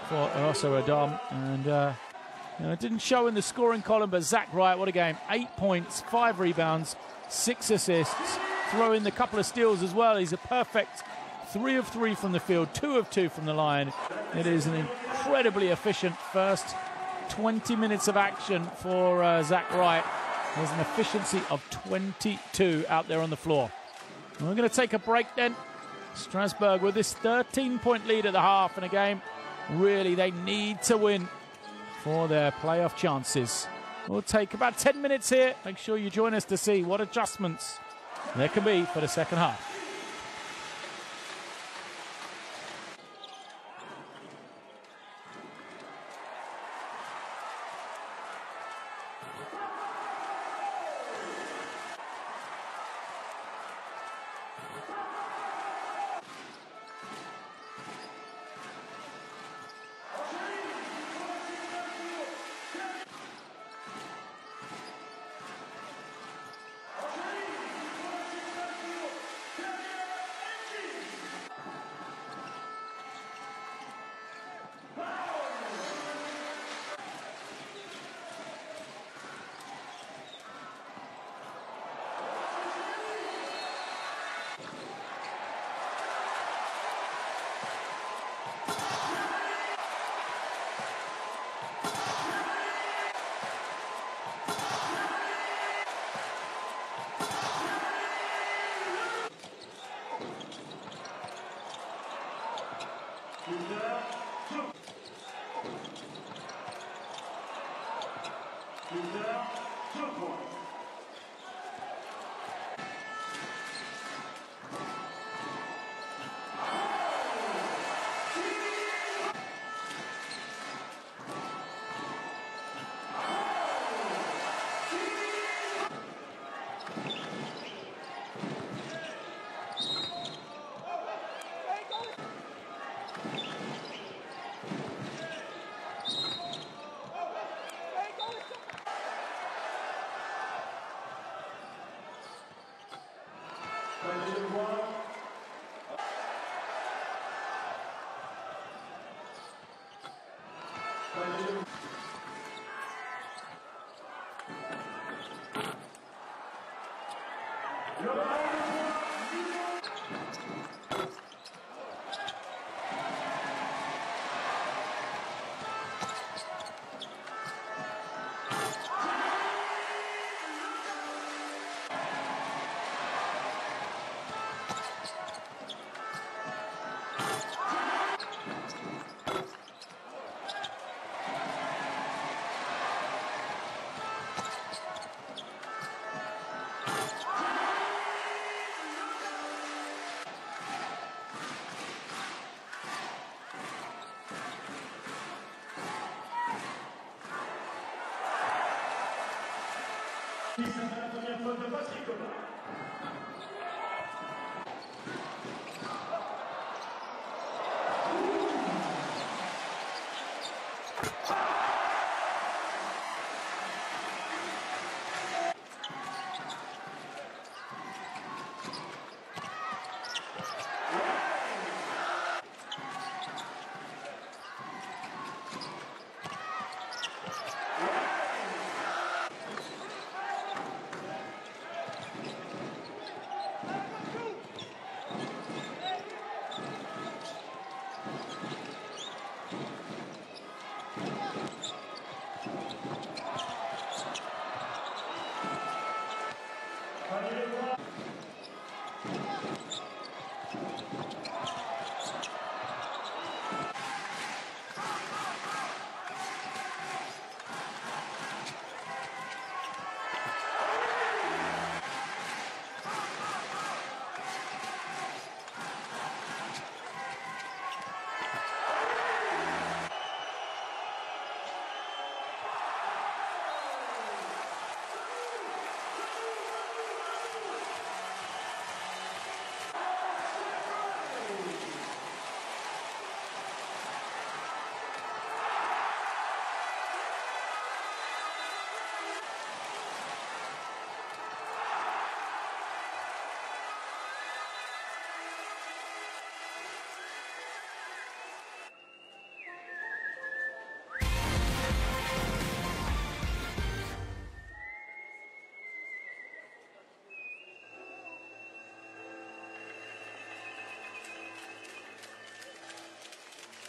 for Rosa Radom. And it didn't show in the scoring column, but Zach Wright, what a game. 8 points, 5 rebounds, 6 assists. Throw in the couple of steals as well. He's a perfect 3 of 3 from the field, 2 of 2 from the line. It is an incredibly efficient first 20 minutes of action for Zach Wright. There's an efficiency of 22 out there on the floor. We're going to take a break then. Strasbourg with this 13-point lead at the half in a game. Really, they need to win for their playoff chances. We'll take about 10 minutes here. Make sure you join us to see what adjustments there can be for the second half.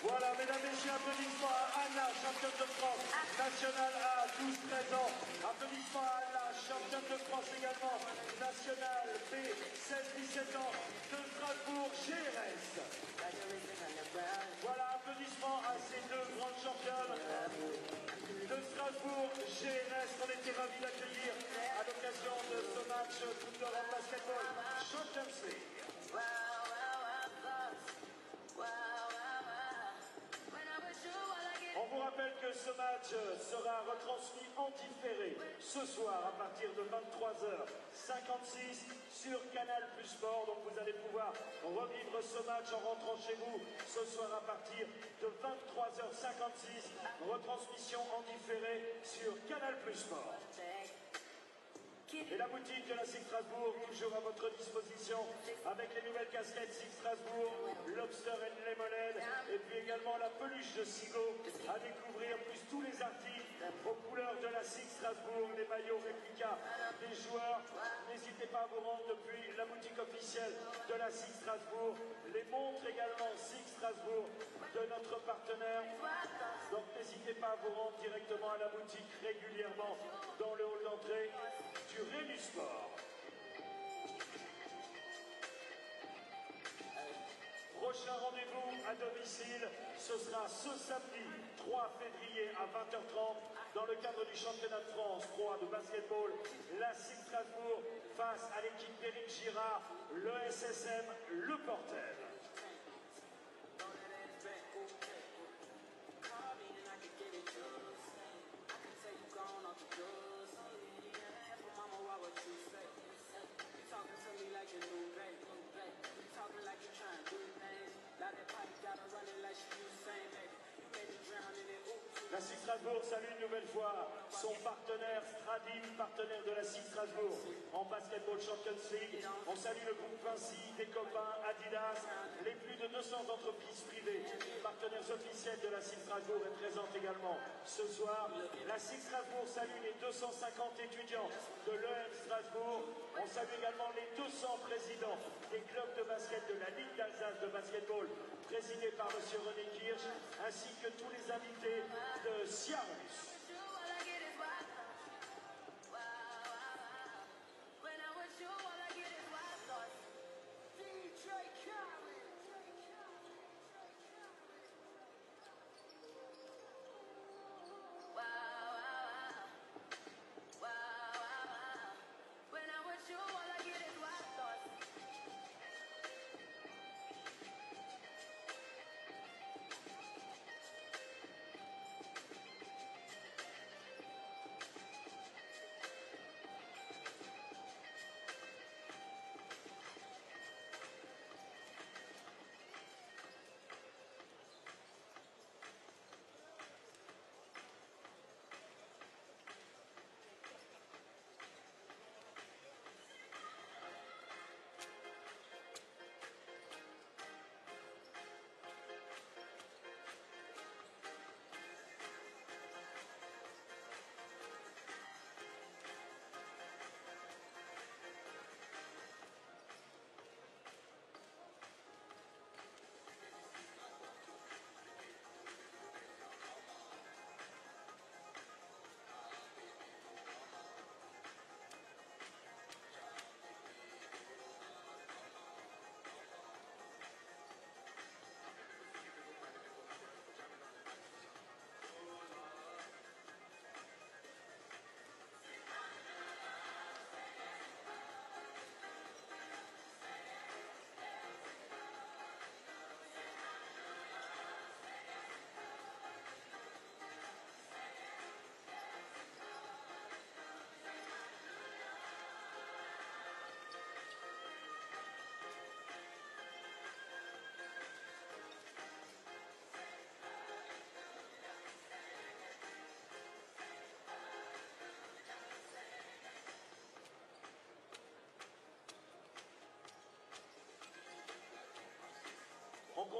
Voilà, mesdames, messieurs, applaudissements à Anna, championne de France, nationale A, 12-13 ans. Applaudissements à Anna, championne de France également, nationale B, 16-17 ans, de Strasbourg, GRS. Voilà, applaudissements à ces deux grandes championnes de Strasbourg, GRS, qu'on était ravis d'accueillir à l'occasion de ce match Coupe d'Europe basketball Champions League. On vous rappelle que ce match sera retransmis en différé ce soir à partir de 23h56 sur Canal Plus Sport. Donc vous allez pouvoir revivre ce match en rentrant chez vous ce soir à partir de 23h56. Retransmission en différé sur Canal Plus Sport. Et la boutique de la SIG Strasbourg, toujours à votre disposition, avec les nouvelles casquettes SIG Strasbourg, Lobster and Lemonade, et puis également la peluche de Sigo, à découvrir, plus tous les articles aux couleurs de la SIG Strasbourg, les maillots réplicas des joueurs. N'hésitez pas à vous rendre depuis la boutique officielle de la SIG Strasbourg, les montres également SIG Strasbourg de notre partenaire. Donc n'hésitez pas à vous rendre directement à la boutique régulièrement dans le hall d'entrée du Rémi Sport. Prochain rendez-vous à domicile, ce sera ce samedi 3 février à 20h30 dans le cadre du championnat de France Pro A de basketball. La SIG Strasbourg face à l'équipe d'Éric Girard, le SSM, le Portel. La SIG Strasbourg salue une nouvelle fois son partenaire Stradim, partenaire de la SIG Strasbourg en basketball Champions League. On salue le groupe Vinci, des copains, Adidas, les plus de 200 entreprises privées, partenaires officiels de la SIG Strasbourg est présente également ce soir. La SIG Strasbourg salue les 250 étudiants de l'EM Strasbourg. On salue également les 200 présidents des clubs de basket de la Ligue d'Alsace de basketball, présidés par M. René Kirsch, ainsi que tous les invités de Siarus.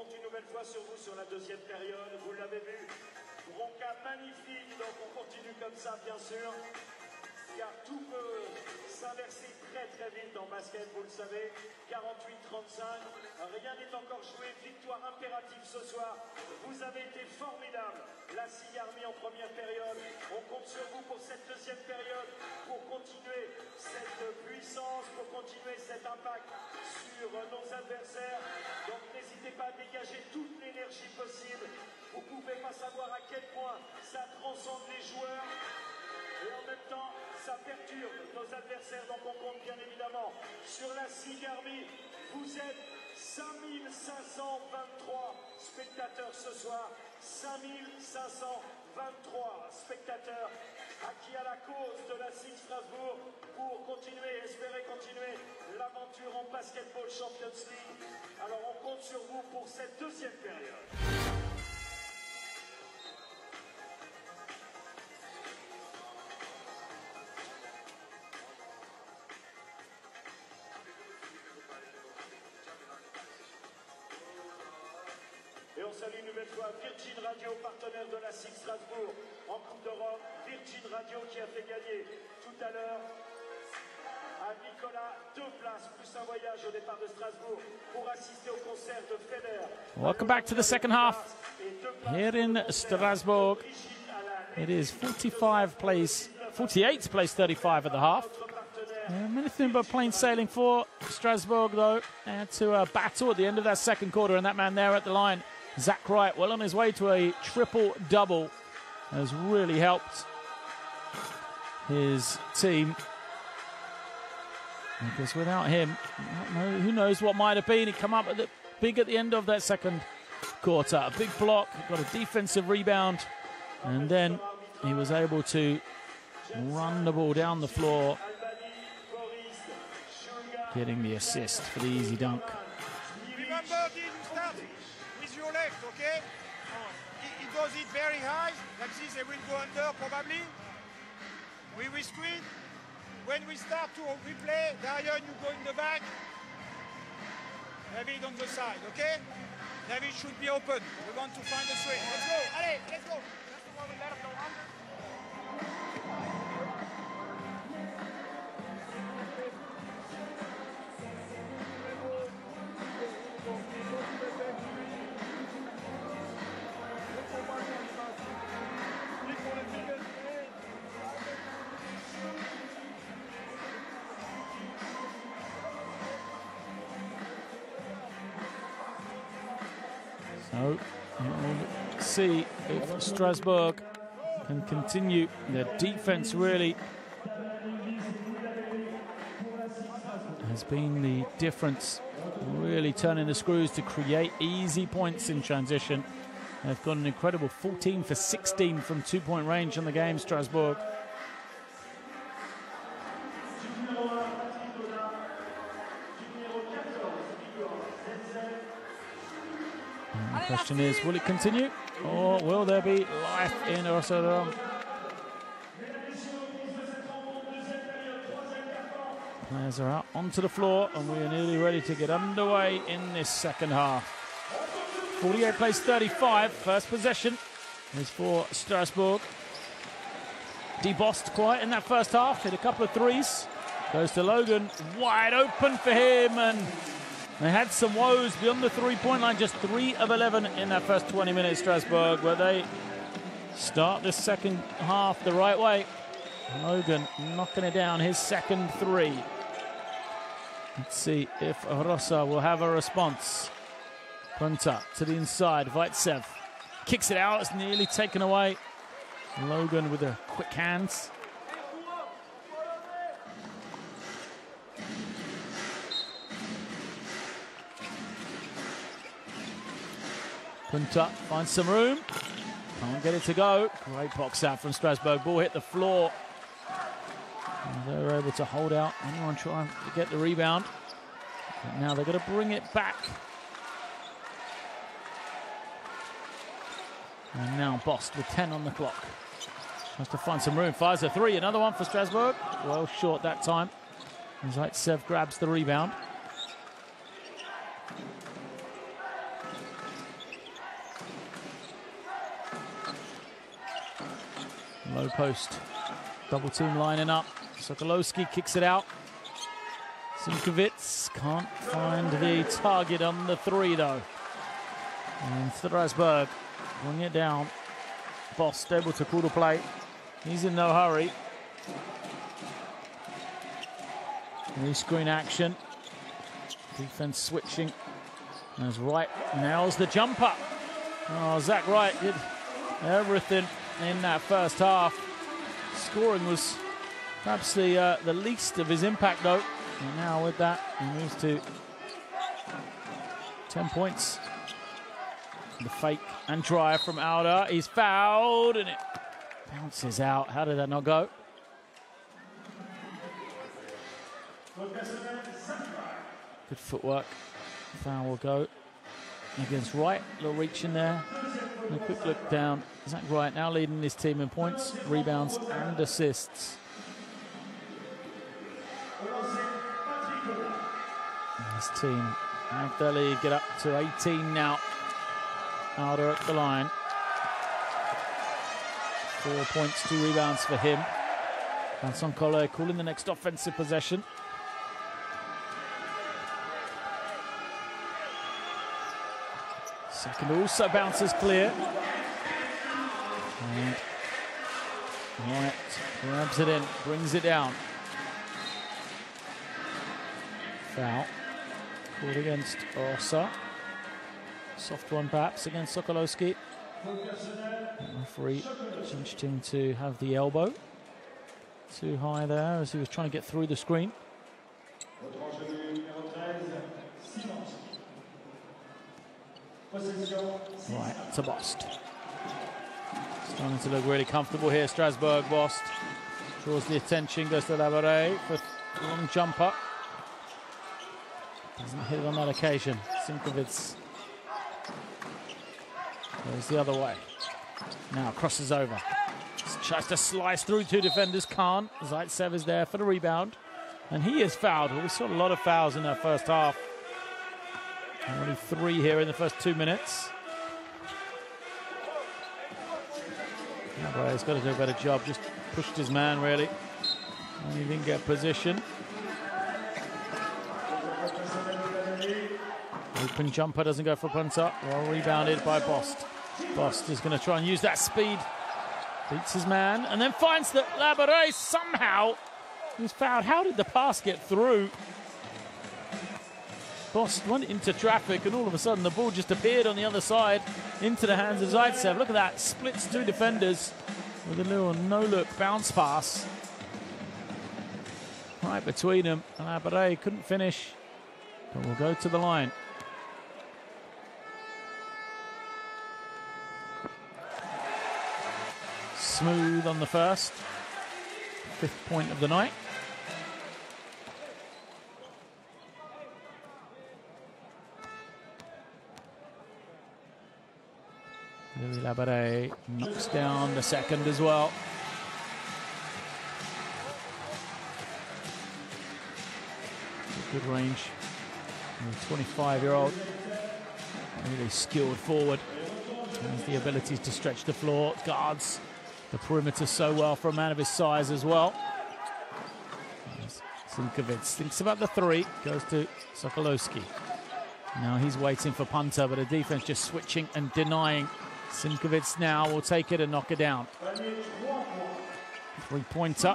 compte une nouvelle fois sur vous sur la deuxième période. Vous l'avez vu, bronca magnifique, donc on continue comme ça bien sûr, car tout peut s'inverser très vite en basket, vous le savez. 48-35, rien n'est encore joué, victoire impérative ce soir. Vous avez été formidable, la SIG Army en première période. On compte sur vous pour cette deuxième période, pour continuer cette puissance, pour continuer cet impact sur nos adversaires. Donc n'hésitez pas à dégager toute l'énergie possible. Vous ne pouvez pas savoir à quel point ça transcende les joueurs. Et en même temps, ça perturbe nos adversaires, donc on compte bien évidemment sur la SIG Army. Vous êtes 5523 spectateurs ce soir, 5523 spectateurs acquis à la cause de la SIG Strasbourg pour continuer, espérer continuer l'aventure en Basketball Champions League. Alors on compte sur vous pour cette deuxième période. Et on salue une nouvelle fois Virgin Radio, partenaire de la SIG Strasbourg en Coupe d'Europe. Virgin Radio qui a fait gagner tout à l'heure à Nicolas 2 places plus un voyage au départ de Strasbourg pour assister au concert de Federer. Welcome back to the second half here in Strasbourg. It is 48th place 35 at the half. Anything but plain sailing for Strasbourg, though. They had to battle at the end of that second quarter, and that man there at the line, Zach Wright, well on his way to a triple-double, has really helped his team. Because without him, who knows what might have been. He come up big at the end of that second quarter. A big block, got a defensive rebound, and then he was able to run the ball down the floor, getting the assist for the easy dunk. Remember, you start with your left, okay? He does it very high, like this they will go under probably. We will screen. When we start to replay, Darian, you go in the back. David on the side, okay? David should be open. We want to find the swing. Let's go. Allez, let's go. That's the one we let him go under. So we'll see if Strasbourg can continue. Their defense really has been the difference, really turning the screws to create easy points in transition. They've got an incredible 14 for 16 from two-point range in the game, Strasbourg. And the question is, will it continue, or will there be life in Rosa Radom? Players are out onto the floor, and we are nearly ready to get underway in this second half. 48 plays 35. First possession is for Strasbourg. Debossed quite in that first half. Hit a couple of threes. Goes to Logan. Wide open for him, and they had some woes beyond the three-point line. Just 3 of 11 in that first 20 minutes, Strasbourg, where they start the second half the right way. Logan knocking it down, his second three. Let's see if Rosa will have a response. Punta to the inside, Vaitsev kicks it out, it's nearly taken away. Logan with the quick hands. Punta finds some room, can't get it to go. Great box out from Strasbourg, ball hit the floor. And they were able to hold out, anyone trying to get the rebound. But now they're going to bring it back. And now Bost with 10 on the clock. Has to find some room, fires a three, another one for Strasbourg. Well short that time. Zaitsev grabs the rebound. Low post. Double team lining up. Sokolowski kicks it out. Simkovic can't find the target on the three though. And Strasbourg bring it down. Bost able to call the play. He's in no hurry. New screen action. Defense switching. As Wright nails the jumper. Oh, Zach Wright did everything in that first half. Scoring was perhaps the least of his impact though. And now with that, he moves to 10 points. The fake and drive from Alder. He's fouled and it bounces out. How did that not go? Good footwork. Foul will go against Wright. A little reach in there. And a quick look down. Zach Wright now leading his team in points, rebounds and assists. His team have their lead get up to 18 now. Alder at the line. 4 points, 2 rebounds for him. Vincent Collet calling the next offensive possession. Second also bounces clear. And Wright grabs it in, brings it down. Foul. Called against Rosa. Soft one perhaps against Sokolowski. Referee changed him to have the elbow. Too high there as he was trying to get through the screen. Right, to Bost. Starting to look really comfortable here, Strasbourg. Bost draws the attention, goes to Laboret for a long jumper. Doesn't hit it on that occasion. Simkovic goes the other way. Now crosses over. Tries to slice through 2 defenders, can't. Zaitsev is there for the rebound. And he is fouled. Well, we saw a lot of fouls in that first half. Only 3 here in the first 2 minutes. He's got to do a better job. Just pushed his man, really. And he didn't get position. Open jumper doesn't go for punter. Well rebounded by Bost. Bost is going to try and use that speed. Beats his man and then finds that Laboret somehow was fouled. How did the pass get through? Bost went into traffic and all of a sudden the ball just appeared on the other side into the hands of Zaitsev. Look at that, splits 2 defenders with a little no-look bounce pass. Right between them. Laboret couldn't finish, but will go to the line. Smooth on the first. 5th point of the night. Louis Laboret knocks down the second as well. Good range. The 25-year-old, really skilled forward. Has the ability to stretch the floor, guards the perimeter so well for a man of his size as well. Simkovic thinks about the 3, goes to Sokolowski. Now he's waiting for punter, but the defense just switching and denying. Simkovic now will take it and knock it down. 3-pointer.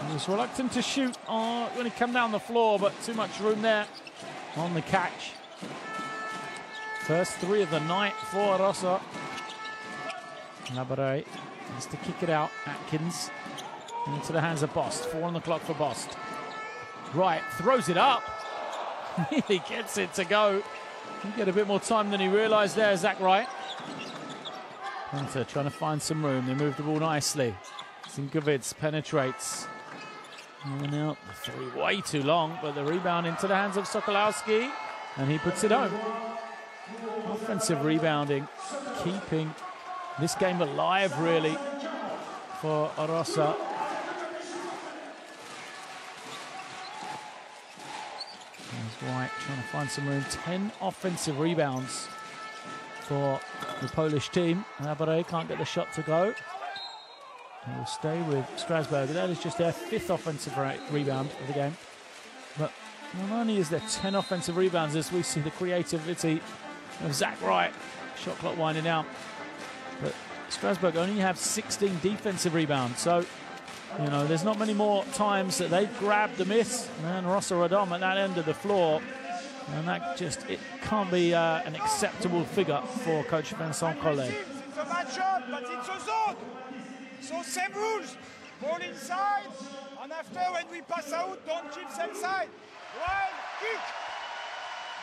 He was reluctant to shoot when he came down the floor, but too much room there on the catch. First 3 of the night for Rosa. Laboret has to kick it out. Atkins into the hands of Bost. 4 on the clock for Bost. Wright throws it up. Really gets it to go. He get a bit more time than he realised there, Zach Wright. Hunter trying to find some room. They move the ball nicely. Simkovic penetrates. And out the 3 way too long, but the rebound into the hands of Sokolowski, and he puts it home. Offensive rebounding, keeping this game alive, really, for Rosa. There's White trying to find some room. 10 offensive rebounds for the Polish team. Labouré can't get the shot to go. He will stay with Strasbourg. That is just their 5th offensive rebound of the game. But not only is there 10 offensive rebounds, as we see the creativity of Zach Wright. Shot clock winding down. But Strasbourg only have 16 defensive rebounds. So, you know, there's not many more times that they've grabbed the miss. And Rosa Radom at that end of the floor. And that just, it can't be an acceptable figure for Coach Vincent Collet. It's a matchup, but it's a zone. So same rules. Ball inside, and after when we pass out, don't keep same side. One, kick.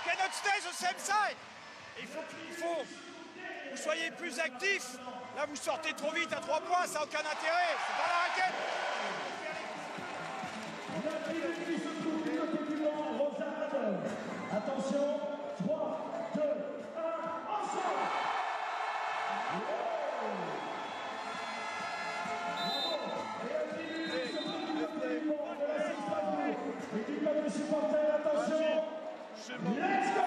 You cannot stay the same side. Il faut que vous soyez plus actifs. Là, vous sortez trop vite à 3 points, ça n'a aucun intérêt. C'est pas la raquette. Rosa Radom. Attention, 3, 2, 1, ensemble. Let's go!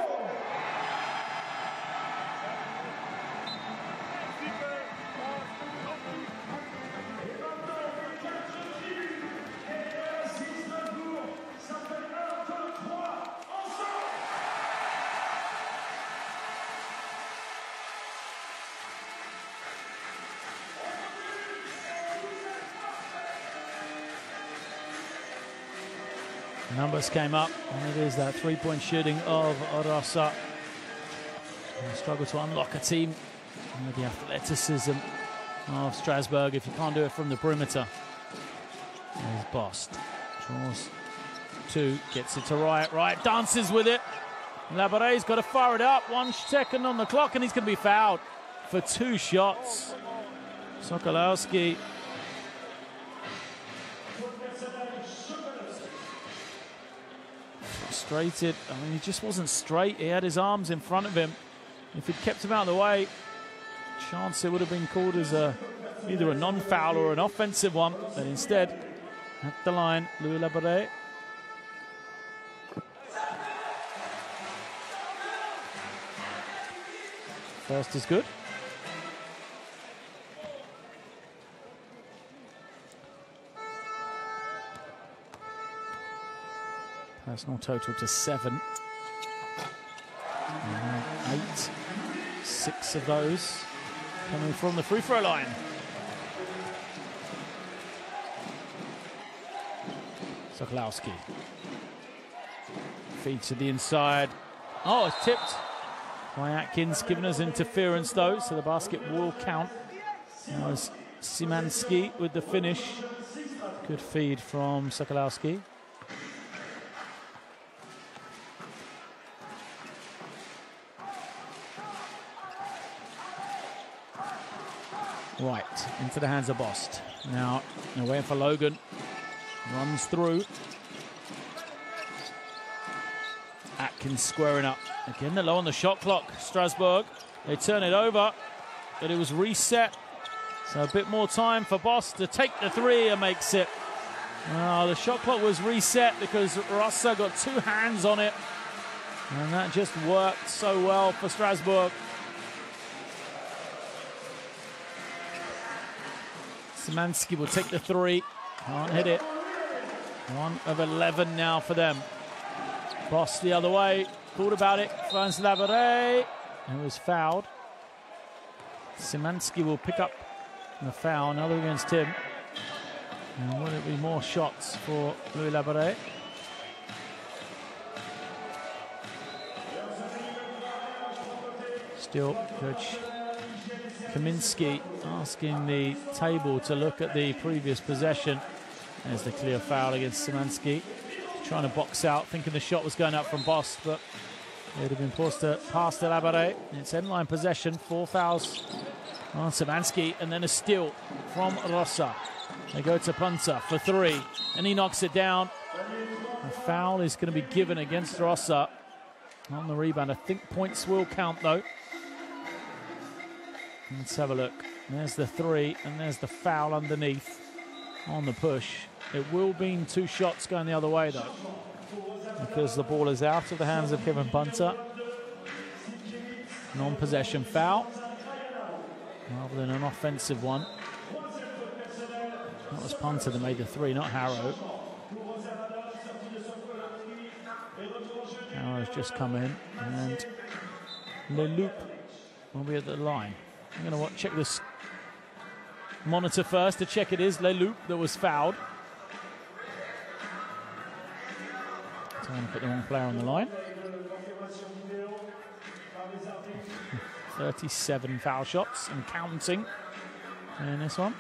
Numbers came up, and it is that 3-point shooting of Rosa. Struggle to unlock a team with the athleticism of Strasbourg if you can't do it from the perimeter. There's Bost. Draws 2, gets it to Wright. Wright dances with it. Laboré's got to fire it up. 1 second on the clock, and he's going to be fouled for 2 shots. Sokolowski. Frustrated. I mean, he just wasn't straight. He had his arms in front of him. If he'd kept him out of the way, chance it would have been called as either a non-foul or an offensive one. But instead, at the line, Louis Labouré. First is good. Personal total to 7. 8. 6 of those coming from the free throw line. Sokolowski. Feed to the inside. Oh, it's tipped by Atkins, giving us interference though, so the basket will count. That was Szymanski with the finish. Good feed from Sokolowski. Right, into the hands of Bost. Now, away for Logan. Runs through. Atkins squaring up. Again, they're low on the shot clock, Strasbourg. They turn it over, but it was reset. So a bit more time for Bost to take the 3 and makes it. The shot clock was reset because Rosa got 2 hands on it. And that just worked so well for Strasbourg. Szymanski will take the 3. Can't hit it. 1 of 11 now for them. Bost the other way. Thought about it. Finds Labouré. And was fouled. Szymanski will pick up the foul. Another against him. And will it be more shots for Louis Labouré? Still, Coach Kaminsky asking the table to look at the previous possession. There's the clear foul against Szymanski. Trying to box out, thinking the shot was going up from Bost, but it would have been forced to pass to Labouré. It's end-line possession, 4 fouls on Szymanski, and then a steal from Rosa. They go to Punter for 3, and he knocks it down. The foul is going to be given against Rosa on the rebound. I think points will count, though. Let's have a look. There's the 3, and there's the foul underneath on the push. It will mean 2 shots going the other way, though, because the ball is out of the hands of Kevin Punter. Non-possession foul rather than an offensive one. That was Punter that made the three, not Harrow. Harrow's just come in, and Leloup will be at the line. I'm going to check this monitor first to check it is Leloup that was fouled. Trying to put the wrong player on the line. 37 foul shots and counting in this one.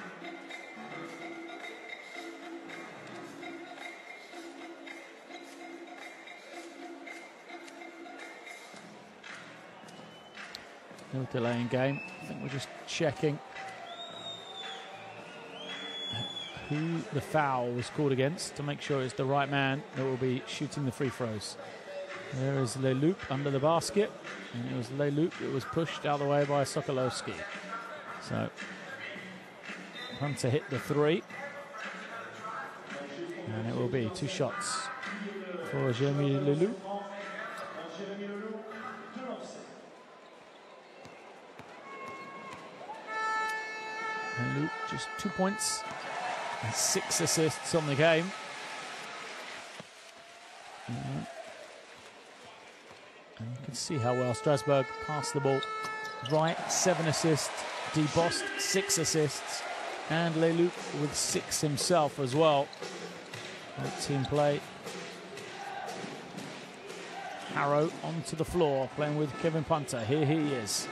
No delay in game. I think we're just checking who the foul was called against to make sure it's the right man that will be shooting the free throws. There is Leloup under the basket, and it was Leloup that was pushed out of the way by Sokolowski. So Hunter hit the three, and it will be 2 shots for Jeremy Leloup. Leloup just 2 points and 6 assists on the game. And you can see how well Strasbourg passed the ball. Right, 7 assists. DeBost, 6 assists. And Leloup with 6 himself as well. Great team play. Harrow onto the floor, playing with Kevin Punter. Here he is.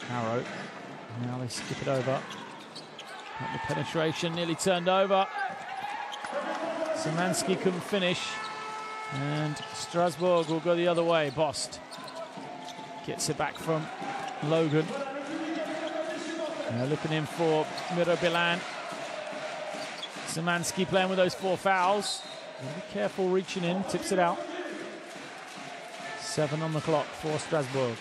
Harrow. Now they skip it over. Got the penetration, nearly turned over. Szymanski couldn't finish. And Strasbourg will go the other way. Bost gets it back from Logan. Now looking in for Miro Bilan. Szymanski playing with those 4 fouls. Be careful reaching in, tips it out. 7 on the clock for Strasbourg.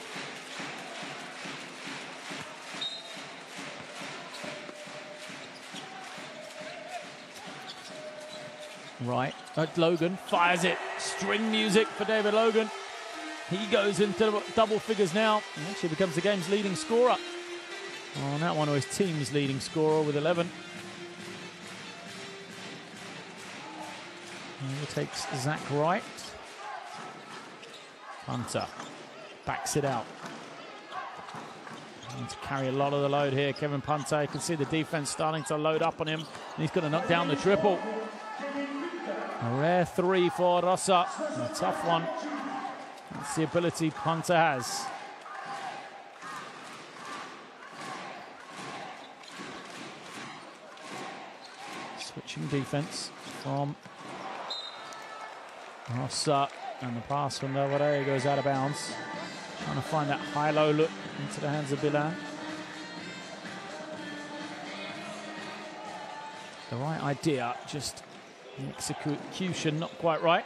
Right, Logan fires it. String music for David Logan. He goes into double figures now. And actually becomes the game's leading scorer. On that one, or his team's leading scorer with 11. And he takes Zach Wright. Hunter backs it out. To carry a lot of the load here, Kevin Punter. You can see the defense starting to load up on him. And he's going to knock down the triple. A rare 3 for Rosa. A tough one. That's the ability Punter has. Switching defense from Rosa. And the pass from Navarre goes out of bounds. Trying to find that high-low look into the hands of Bilan. The right idea, just the execution not quite right.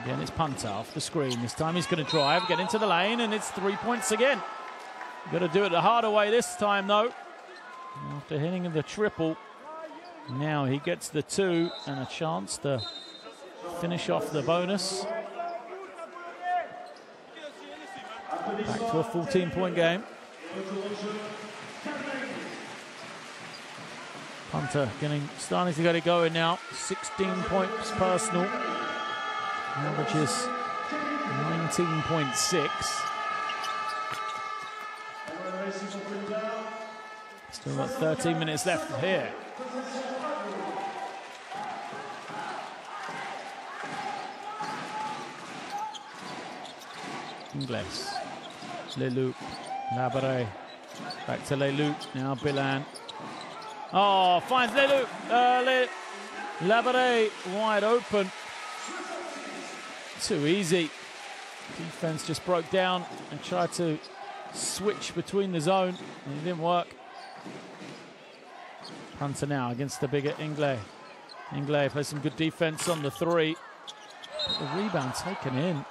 Again, it's Punter off the screen. This time he's going to drive, get into the lane, and it's 3 points again. Got to do it the harder way this time, though. After hitting the triple, now he gets the 2 and a chance to finish off the bonus. Back to a 14-point game. Punter starting to get it going now. 16 points personal. Averages 19.6. Still got 13 minutes left here. Ingles. Leloup. Labarre. Back to Leloup. Now Bilan. Oh, finds Leloup. Labarre wide open. Too easy. Defense just broke down and tried to switch between the zone, and it didn't work. Punter now against the bigger Inglé. Inglé plays some good defense on the 3. But the rebound taken in.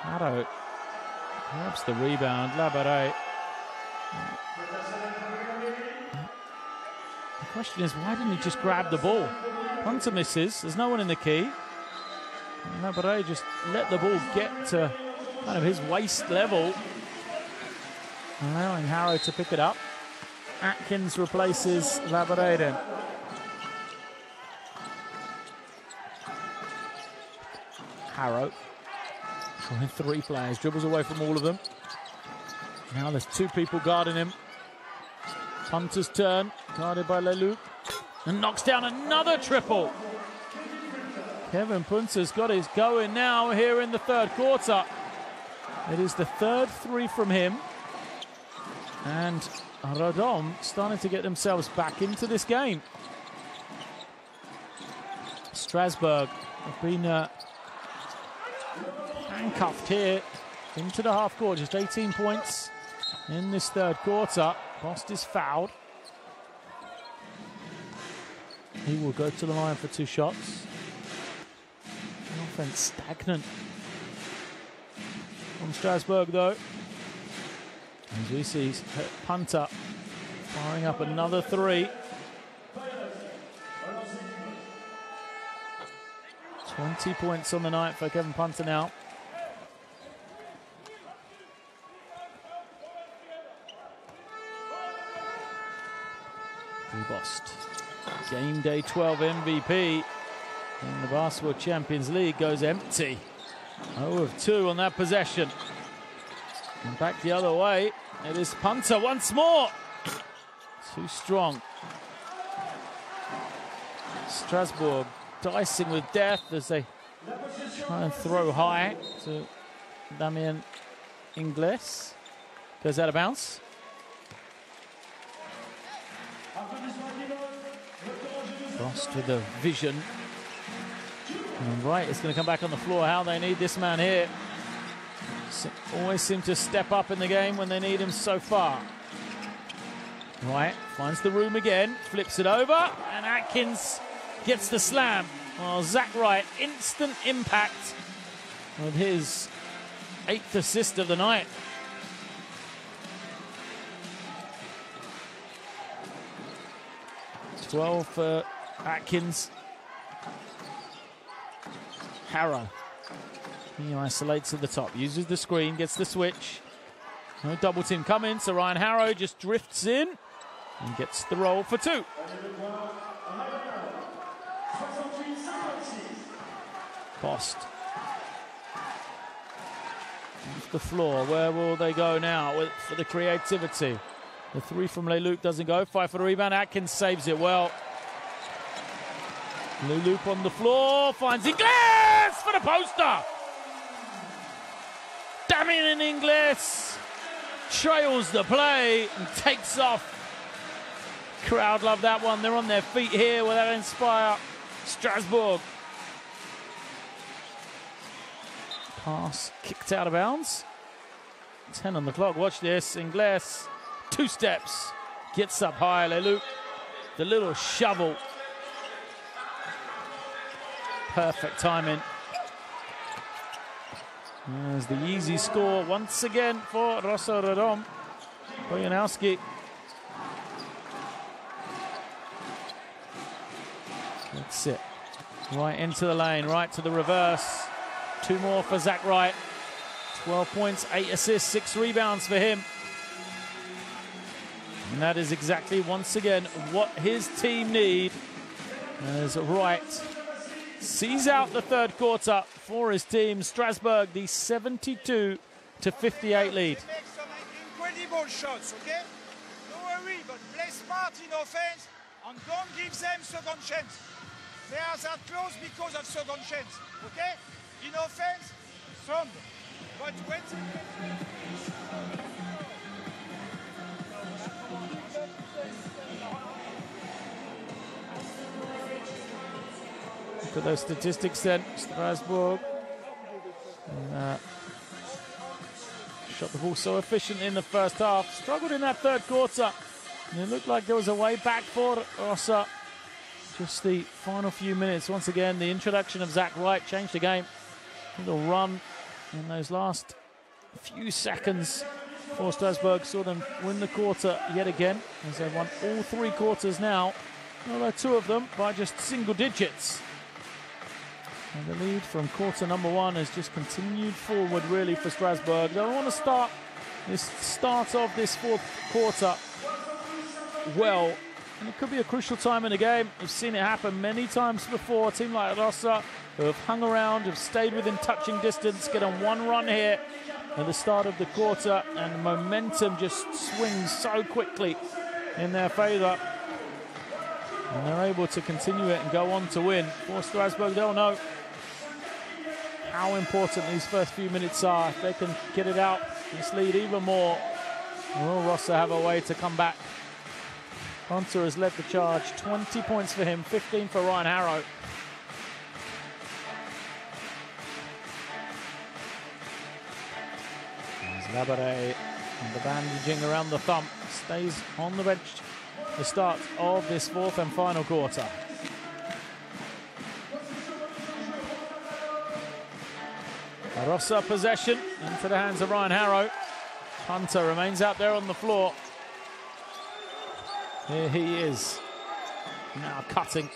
Harrow grabs the rebound. Labarre. The question is, why didn't he just grab the ball? Punter misses. There's no one in the key. Laborde just let the ball get to kind of his waist level, allowing Harrow to pick it up. Atkins replaces Laborde then. Harrow trying 3 players, dribbles away from all of them. Now there's 2 people guarding him. Punter's turn, guarded by Leloup, and knocks down another triple. Kevin Punter's got his going now here in the 3rd quarter. It is the 3rd 3 from him. And Radom starting to get themselves back into this game. Strasbourg have been handcuffed here into the half court. Just 18 points in this 3rd quarter. Bost is fouled. He will go to the line for 2 shots. Offense stagnant from Strasbourg though. As we see Punter firing up another 3. 20 points on the night for Kevin Punter now. Bost, game day 12 MVP in the Basketball Champions League, goes empty. 0 of 2 on that possession. And back the other way, it is Punter once more. Too strong. Strasbourg dicing with death as they try and throw high to Damien Ingles. Goes out of bounds. Bost with a vision. And Wright is going to come back on the floor. How they need this man here. Always seem to step up in the game when they need him so far. Wright finds the room again, flips it over, and Atkins gets the slam. Well, Zach Wright, instant impact with his 8th assist of the night. $12 for Atkins. Harrow. He isolates at the top, uses the screen, gets the switch. No double team coming, so Ryan Harrow just drifts in and gets the roll for 2. Bost. Off the floor, where will they go now for the creativity? The 3 from Leloup doesn't go. 5 for the rebound. Atkins saves it well. Leloup on the floor, finds Ingles for the poster. Damien Ingles trails the play and takes off. Crowd love that one. They're on their feet here. Will that inspire Strasbourg? Pass kicked out of bounds. 10 on the clock. Watch this. Ingles, 2 steps. Gets up high. Leloup, the little shovel. Perfect timing. There's the easy score once again for Rosa Radom. Bojanowski. That's it. Right into the lane, right to the reverse. 2 more for Zach Wright. 12 points, 8 assists, 6 rebounds for him. And that is exactly, once again, what his team need. As Wright sees out the 3rd quarter for his team. Strasbourg, the 72-58 lead. They make some incredible shots, okay? Don't worry, but play smart in offense and don't give them second chance. They are that close because of second chance, okay? In offense, some. But when Look at those statistics then. Strasbourg shot the ball so efficiently in the first half. Struggled in that 3rd quarter. And it looked like there was a way back for Rosa. Just the final few minutes. Once again, the introduction of Zach Wright changed the game. Little run in those last few seconds for Strasbourg. Saw them win the quarter yet again, as they've won all 3 quarters now. Although 2 of them by just single digits. And the lead from quarter number one has just continued forward, really, for Strasbourg. They want to start of this fourth quarter well. And it could be a crucial time in the game. We've seen it happen many times before. A team like Rosa, who have hung around, have stayed within touching distance, get on one run here at the start of the quarter, and momentum just swings so quickly in their favour. And they're able to continue it and go on to win. For Strasbourg, they'll know how important these first few minutes are. If they can get it out, this lead even more, will Rosa have a way to come back? Hunter has led the charge. 20 points for him, 15 for Ryan Harrow. There's Labare, and the bandaging around the thumb stays on the bench the start of this fourth and final quarter. Rosa possession into the hands of Ryan Harrow. Hunter remains out there on the floor. Here he is, now cutting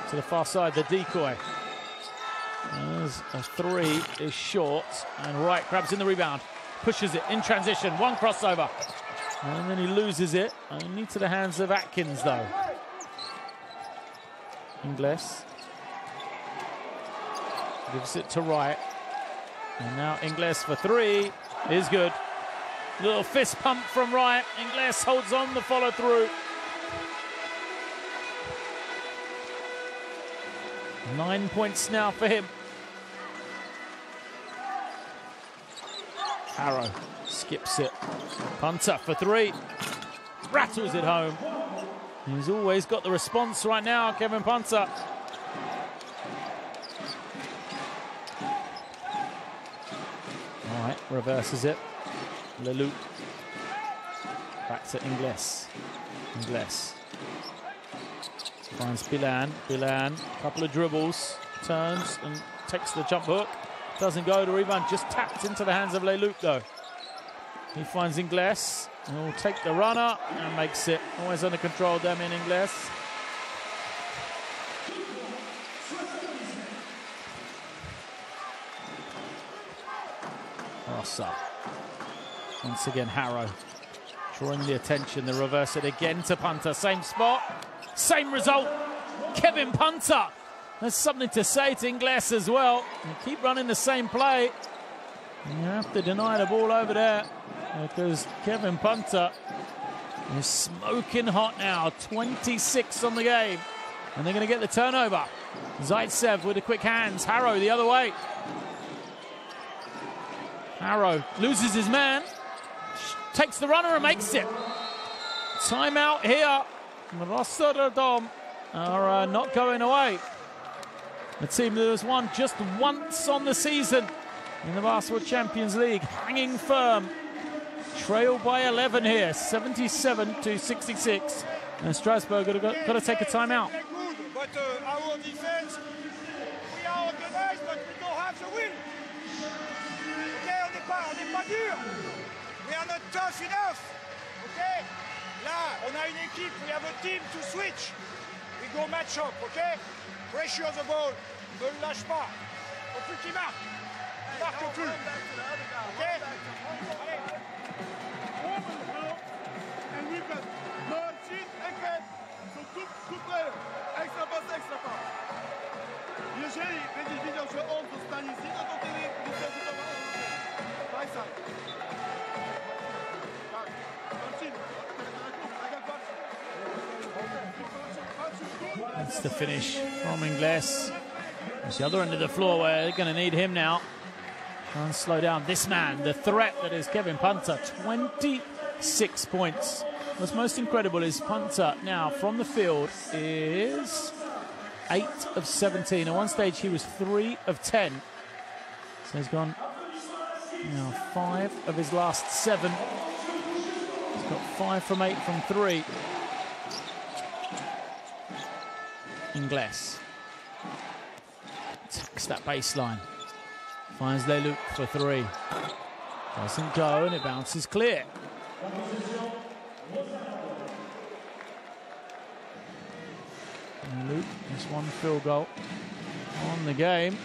to the far side, the decoy. As a three is short, and Wright grabs in the rebound, pushes it in transition, one crossover, and then he loses it. Only to the hands of Atkins, though. Ingles gives it to Wright, and now Ingles for three is good. Little fist pump from Wright. Ingles holds on the follow through. 9 points now for him. Harrow skips it. Punter for three. Rattles it home. He's always got the response right now, Kevin Punter. All right, reverses it. Leloup. Back to Ingles. Ingles finds Bilan. Bilan, couple of dribbles, turns and takes the jump hook. Doesn't go to rebound, just tapped into the hands of Leloup, though. He finds Ingles and will take the runner and makes it. Always under control, Damien Ingles. Rosa. Once again, Harrow drawing the attention. The reverse it again to Punter. Same spot, same result. Kevin Punter has something to say to Ingles as well. You keep running the same play. You have to deny the ball over there because Kevin Punter is smoking hot now. 26 on the game. And they're going to get the turnover. Zaitsev with the quick hands. Harrow the other way. Harrow loses his man. Takes the runner and makes it. Timeout here. Rosa Radom are not going away. The team that has won just once on the season in the Basketball Champions League, hanging firm. Trail by 11 here, 77-66. And Strasbourg got to take a timeout. But our defense, we are organized, but we don't have the will. Okay, on n'est pas dur. We are not tough enough. Okay? Là, on a une équipe, we have a team to switch. We go match up, okay? Pressure the ball. Ne le lâche pas. Au plus qu'il marque. Marque plus. Okay? Allez. And we've got more cheat and cat. So good player. Extra pass. Jeżeli będziesz widział, że on dostanie z niego, to ty wystarczy to right side. Tak. Marcin. That's the finish from Ingles. It's the other end of the floor where they're going to need him now. Try and slow down this man, the threat that is Kevin Punter. 26 points. What's most incredible is Punter now from the field is 8 of 17. At one stage he was 3 of 10. So he's gone now 5 of his last 7. He's got 5 from 8 from 3. Ingles attacks that baseline. Finds Leloup for 3. Doesn't go and it bounces clear. Leloup has one field goal. on the game.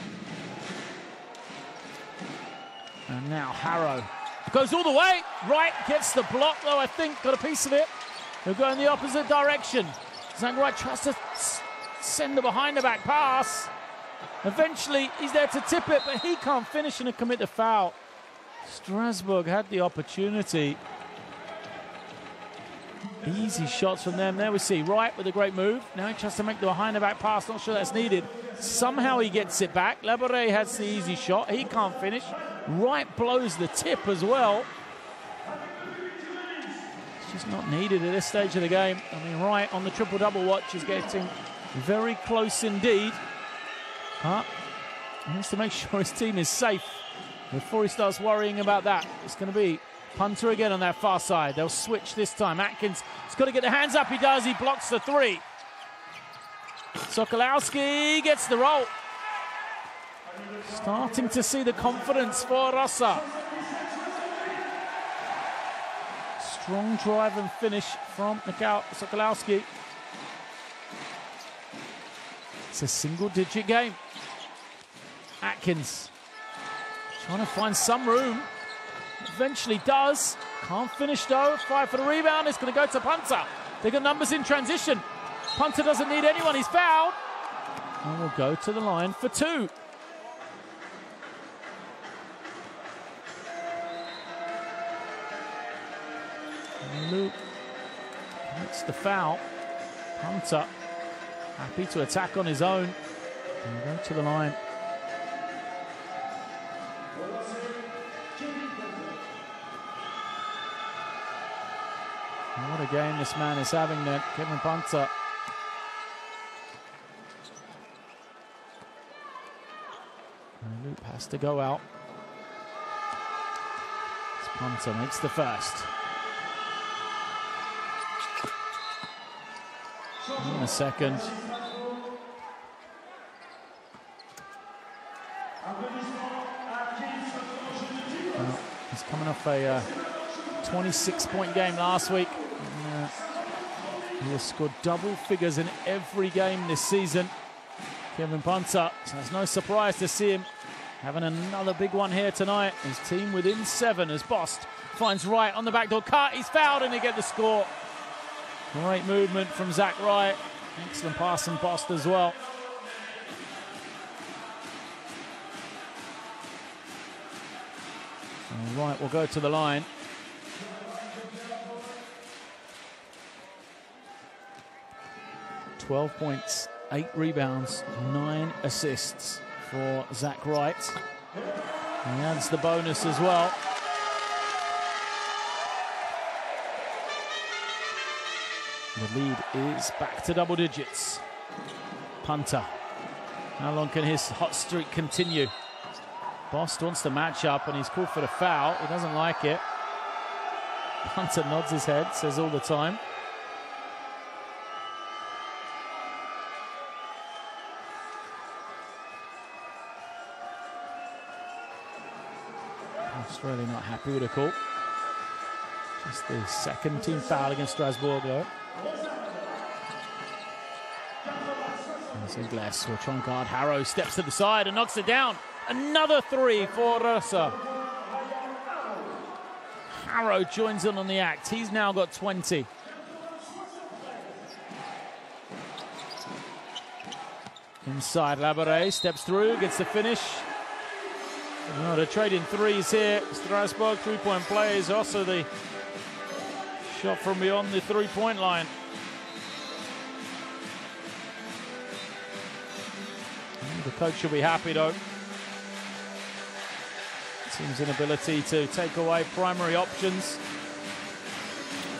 And now Harrow goes all the way. Wright gets the block, though, I think. Got a piece of it. He'll go in the opposite direction. Zach Wright tries to send the behind-the-back pass. Eventually, he's there to tip it, but he can't finish and commit the foul. Strasbourg had the opportunity. Easy shots from them. There we see Wright with a great move. Now he tries to make the behind-the-back pass. Not sure that's needed. Somehow he gets it back. Labouret has the easy shot. He can't finish. Wright blows the tip as well. It's just not needed at this stage of the game. I mean, Wright on the triple-double watch is getting very close indeed. But he needs to make sure his team is safe before he starts worrying about that. It's going to be punter again on that far side. They'll switch this time. Atkins has got to get the hands up. He does. He blocks the three. Sokolowski gets the roll. Starting to see the confidence for Rosa. Strong drive and finish from Sokolowski. It's a single-digit game. Atkins trying to find some room. Eventually does. Can't finish though. Fight for the rebound. It's going to go to Punter. They got numbers in transition. Punter doesn't need anyone. He's fouled. And will go to the line for two. Luke gets the foul. Punter happy to attack on his own. And go to the line. And what a game this man is having there, Kevin Punter. And Luke has to go out. As Punter makes the first. And the second. Well, he's coming off a 26-point game last week. He has scored double figures in every game this season. Kevin Punter, so it's no surprise to see him having another big one here tonight. His team within 7 as Bost finds Wright on the backdoor cut. He's fouled and he gets the score. Great movement from Zach Wright. Excellent pass from Bost as well. And Wright will go to the line. 12 points, 8 rebounds, 9 assists for Zach Wright. He adds the bonus as well. The lead is back to double digits. Punter. How long can his hot streak continue? Bost wants to match up and he's called for the foul. He doesn't like it. Punter nods his head, says all the time. Australia not happy with the call. Just the second team foul against Strasbourg though. Ingles will try and guard Harrow, steps to the side and knocks it down. Another three for Rosa. Harrow joins in on the act. He's now got 20. Inside, Labouret steps through, gets the finish. No, they're trading threes here. Strasbourg, three-point plays. Also the shot from beyond the three-point line. The coach will be happy though. Team's inability to take away primary options.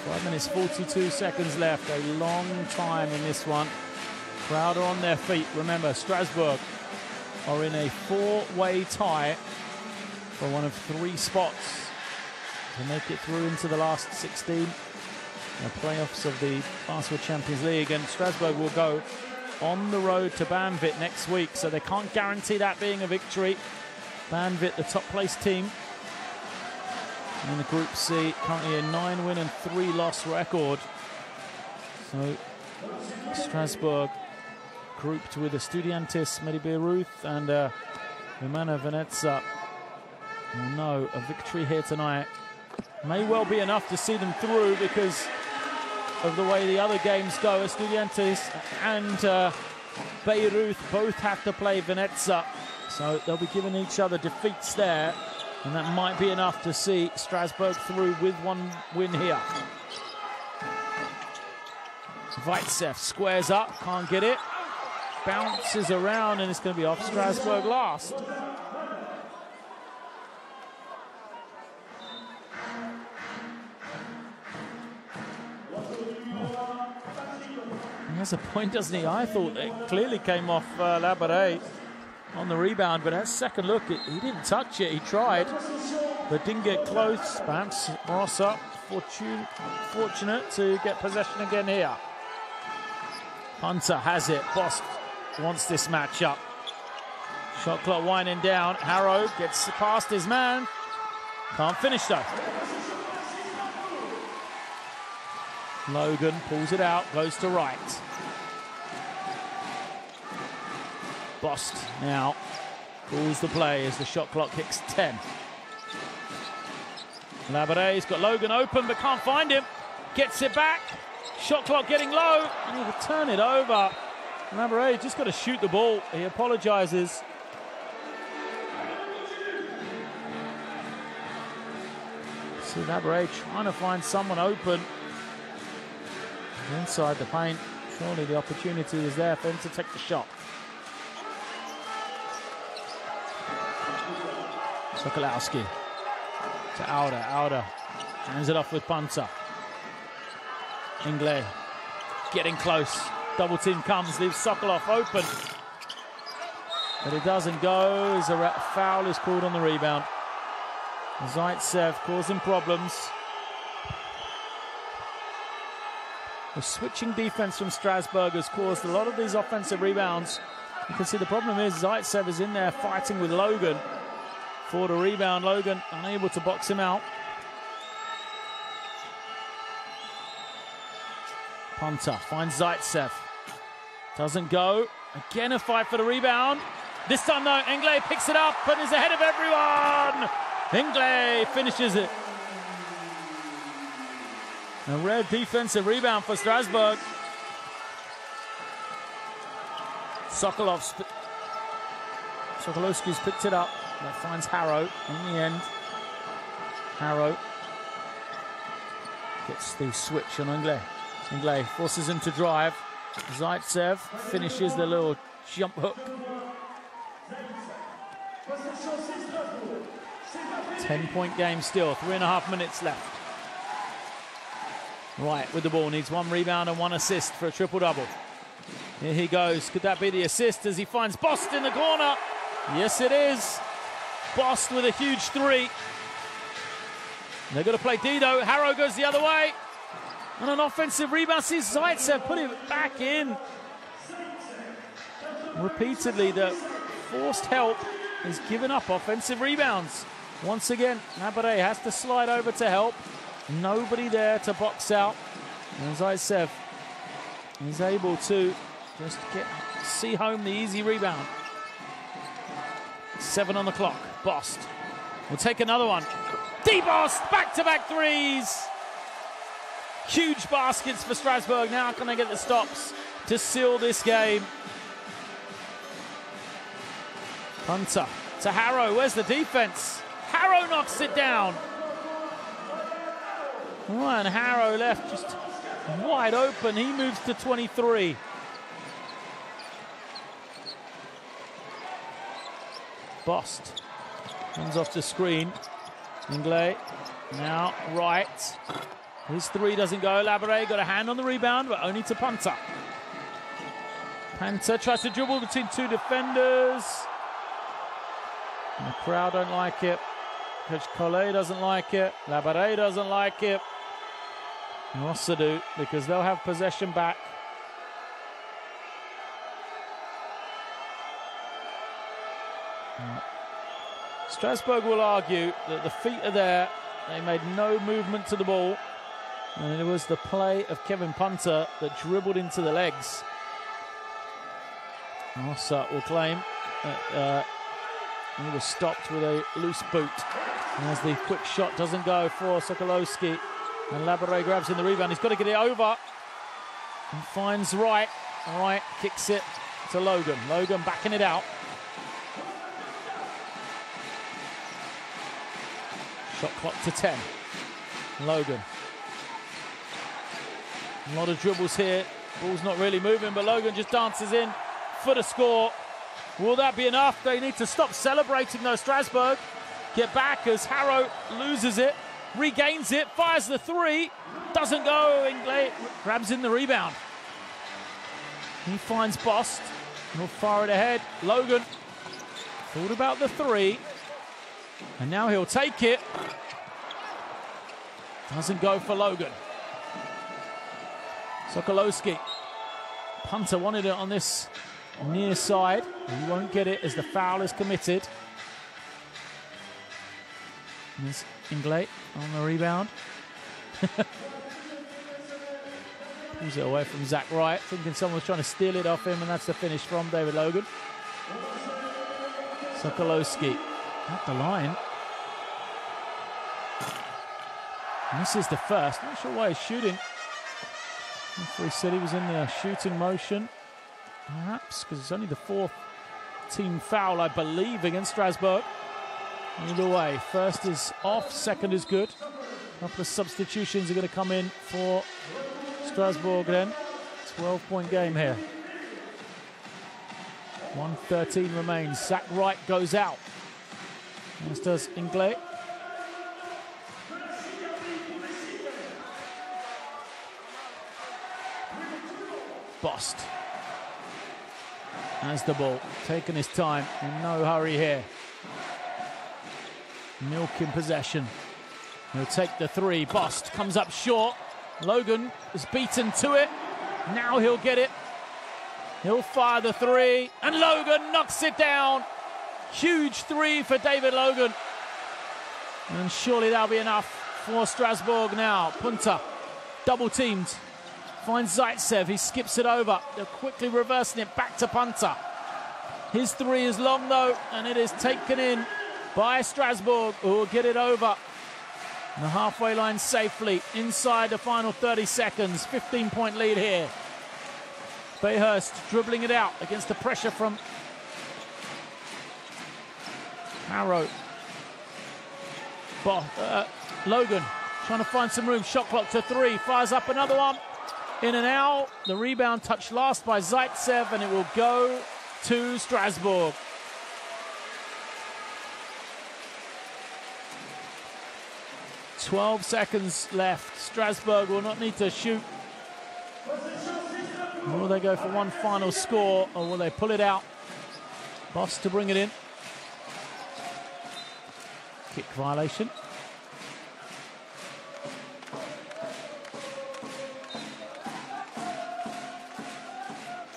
5 minutes, 42 seconds left. A long time in this one. Crowd are on their feet. Remember, Strasbourg are in a 4-way tie for one of 3 spots to make it through into the last 16. The playoffs of the Basketball Champions League, and Strasbourg will go on the road to Banvit next week, so they can't guarantee that being a victory. Banvit, the top place team in the Group C, currently a 9-win and 3-loss record. So Strasbourg grouped with Estudiantes Beirut and Humana Venezia. Well, no, a victory here tonight may well be enough to see them through because of the way the other games go. Estudiantes and Beirut both have to play Venezia, so they'll be giving each other defeats there, and that might be enough to see Strasbourg through with one win here. Zaitsev squares up, can't get it, bounces around, and it's going to be off Strasbourg last. He has a point, doesn't he? I thought it clearly came off Labaré on the rebound, but at second look, he didn't touch it. He tried, but didn't get close. Perhaps Rosa fortunate to get possession again here. Hunter has it. Bost wants this matchup. Shot clock winding down. Harrow gets past his man. Can't finish though. Logan pulls it out, goes to right. Bost now pulls the play as the shot clock hits 10. Labaré's got Logan open but can't find him. Gets it back. Shot clock getting low, and he'll turn it over. Labaré just got to shoot the ball. He apologises. See Labaré trying to find someone open inside the paint. Surely the opportunity is there for him to take the shot. Sokolowski to Auda. Auda hands it off with Punter. Inglé getting close. Double team comes, leaves Sokolov open. But it doesn't go as a foul is called on the rebound. Zaitsev causing problems. The switching defense from Strasbourg has caused a lot of these offensive rebounds. You can see the problem is Zaitsev is in there fighting with Logan for the rebound. Logan unable to box him out. Punter finds Zaitsev. Doesn't go. Again a fight for the rebound. This time though, Inglé picks it up and is ahead of everyone. Inglé finishes it. A rare defensive rebound for Strasbourg. Sokolowski's picked it up. That finds Harrow in the end. Harrow gets the switch on Inglé. Inglé forces him to drive. Zaitsev finishes the little jump hook. 10-point game still, 3.5 minutes left. Wright with the ball, needs 1 rebound and 1 assist for a triple-double. Here he goes. Could that be the assist as he finds Bost in the corner? Yes, it is. Bost with a huge 3. They're going to play Dido. Harrow goes the other way. And an offensive rebound. Sees Zaitsev put it back in. Repeatedly, the forced help is giving up offensive rebounds. Once again, Labaré has to slide over to help. Nobody there to box out. And Zaitsev is able to just see home the easy rebound. 7 on the clock. Bost will take another one. D-Bost, back-to-back threes. Huge baskets for Strasbourg. Now can they get the stops to seal this game? Hunter to Harrow. Where's the defense? Harrow knocks it down. Ryan Harrow left just wide open. He moves to 23. Bost comes off the screen. Inglé now right. His 3 doesn't go. Labaré got a hand on the rebound, but only to Punter. Punter tries to dribble between 2 defenders. And the crowd don't like it. Coach Collet doesn't like it. Labaré doesn't like it. Rosa do, because they'll have possession back. Strasbourg will argue that the feet are there. They made no movement to the ball. And it was the play of Kevin Punter that dribbled into the legs. Rosa will claim that he was stopped with a loose boot. As the quick shot doesn't go for Sokolowski. And Labouré grabs in the rebound. He's got to get it over. And finds Wright. Wright kicks it to Logan. Logan backing it out. Shot clock to 10. Logan. A lot of dribbles here. Ball's not really moving, but Logan just dances in for the score. Will that be enough? They need to stop celebrating though, Strasbourg. Get back as Harrow loses it, regains it, fires the three. Doesn't go. Inglé grabs in the rebound. He finds Bost. He'll fire it ahead. Logan thought about the three. And now he'll take it. Doesn't go for Logan. Sokolowski. Punter wanted it on this near side. He won't get it as the foul is committed. There's Inglé on the rebound. Pulls it away from Zach Wright, thinking someone was trying to steal it off him, and that's the finish from David Logan. Sokolowski at the line. And this is the first. Not sure why he's shooting. He said he was in the shooting motion. Perhaps because it's only the fourth team foul, I believe, against Strasbourg. Either way, first is off, second is good. A couple of substitutions are going to come in for Strasbourg then. 12-point game here. 1:13 remains. Zach Wright goes out. As does Inglé. Bost has the ball, taking his time, in no hurry here. Milk in possession. He'll take the three. Bost comes up short. Logan is beaten to it. Now he'll get it. He'll fire the three, and Logan knocks it down. Huge three for David Logan. And surely that'll be enough for Strasbourg now. Punter, double teamed. Finds Zaitsev, he skips it over. They're quickly reversing it back to Punter. His three is long though, and it is taken in by Strasbourg, who will get it over the halfway line safely inside the final 30 seconds. 15-point lead here. Bayhurst dribbling it out against the pressure from Harrow. Logan trying to find some room. Shot clock to 3. Fires up another one. In and out. The rebound touched last by Zaitsev, and it will go to Strasbourg. "12 seconds left. Strasbourg will not need to shoot. Will they go for one final score, or will they pull it out? Bost to bring it in. Kick violation.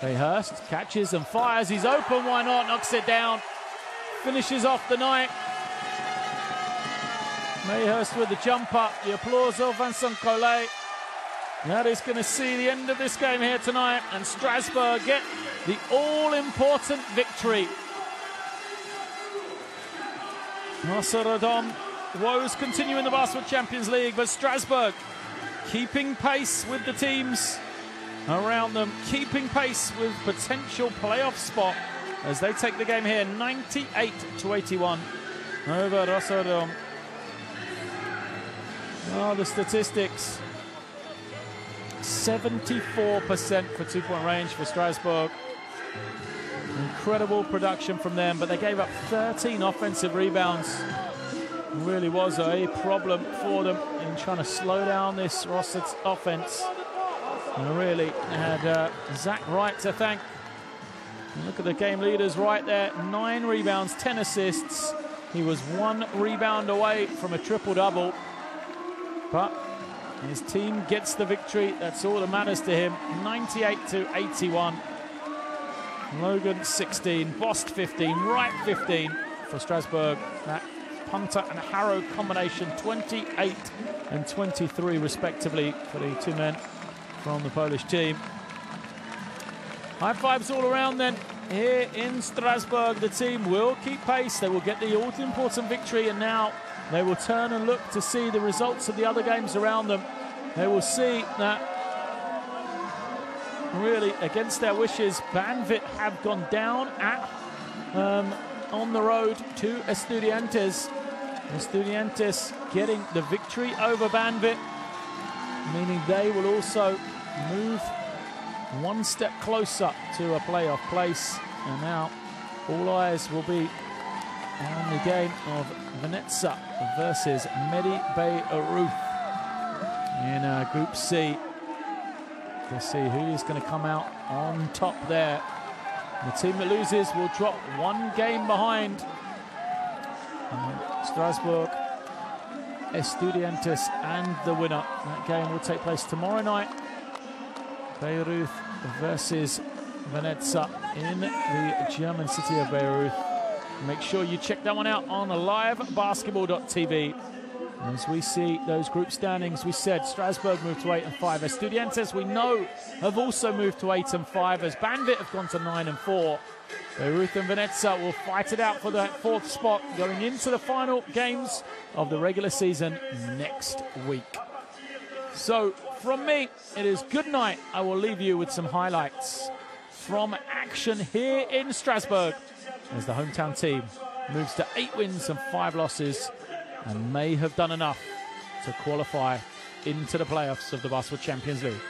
Bayhurst catches and fires. He's open. Why not? Knocks it down. Finishes off the night. Bayhurst with the jumper. The applause of Vincent Collet. That is going to see the end of this game here tonight, and Strasbourg get the all-important victory. Rosa Radom woes continue in the Basketball Champions League, but Strasbourg keeping pace with the teams around them, keeping pace with potential playoff spot as they take the game here 98-81 over Rosa Radom. Oh, the statistics. 74% for two-point range for Strasbourg. Incredible production from them, but they gave up 13 offensive rebounds. It really was a problem for them in trying to slow down this Rossa offense. And really had Zach Wright to thank. And look at the game leaders right there. 9 rebounds, 10 assists. He was 1 rebound away from a triple-double. But his team gets the victory. That's all that matters to him. 98-81. Logan 16, Bost 15, Wright 15 for Strasbourg. That Punter and Harrow combination 28 and 23 respectively for the two men from the Polish team. High fives all around then here in Strasbourg. The team will keep pace. They will get the all-important victory, and now they will turn and look to see the results of the other games around them. They will see that, really, against their wishes, Banvit have gone down at on the road to Estudiantes. Estudiantes getting the victory over Banvit, meaning they will also move one step closer to a playoff place. And now all eyes will be on the game of Venezia versus Medi Beirut in Group C. We'll see who is going to come out on top there. The team that loses will drop one game behind. Strasbourg, Estudiantes, and the winner. That game will take place tomorrow night. Beirut versus Venezia in the German city of Beirut. Make sure you check that one out on livebasketball.tv. As we see those group standings, we said Strasbourg moved to 8 and 5. Estudiantes, we know, have also moved to 8 and 5, as Banvit have gone to 9 and 4. Beirut and Venezia will fight it out for that 4th spot going into the final games of the regular season next week. So from me, it is good night. I will leave you with some highlights from action here in Strasbourg as the hometown team moves to 8 wins and 5 losses and may have done enough to qualify into the playoffs of the Basketball Champions League.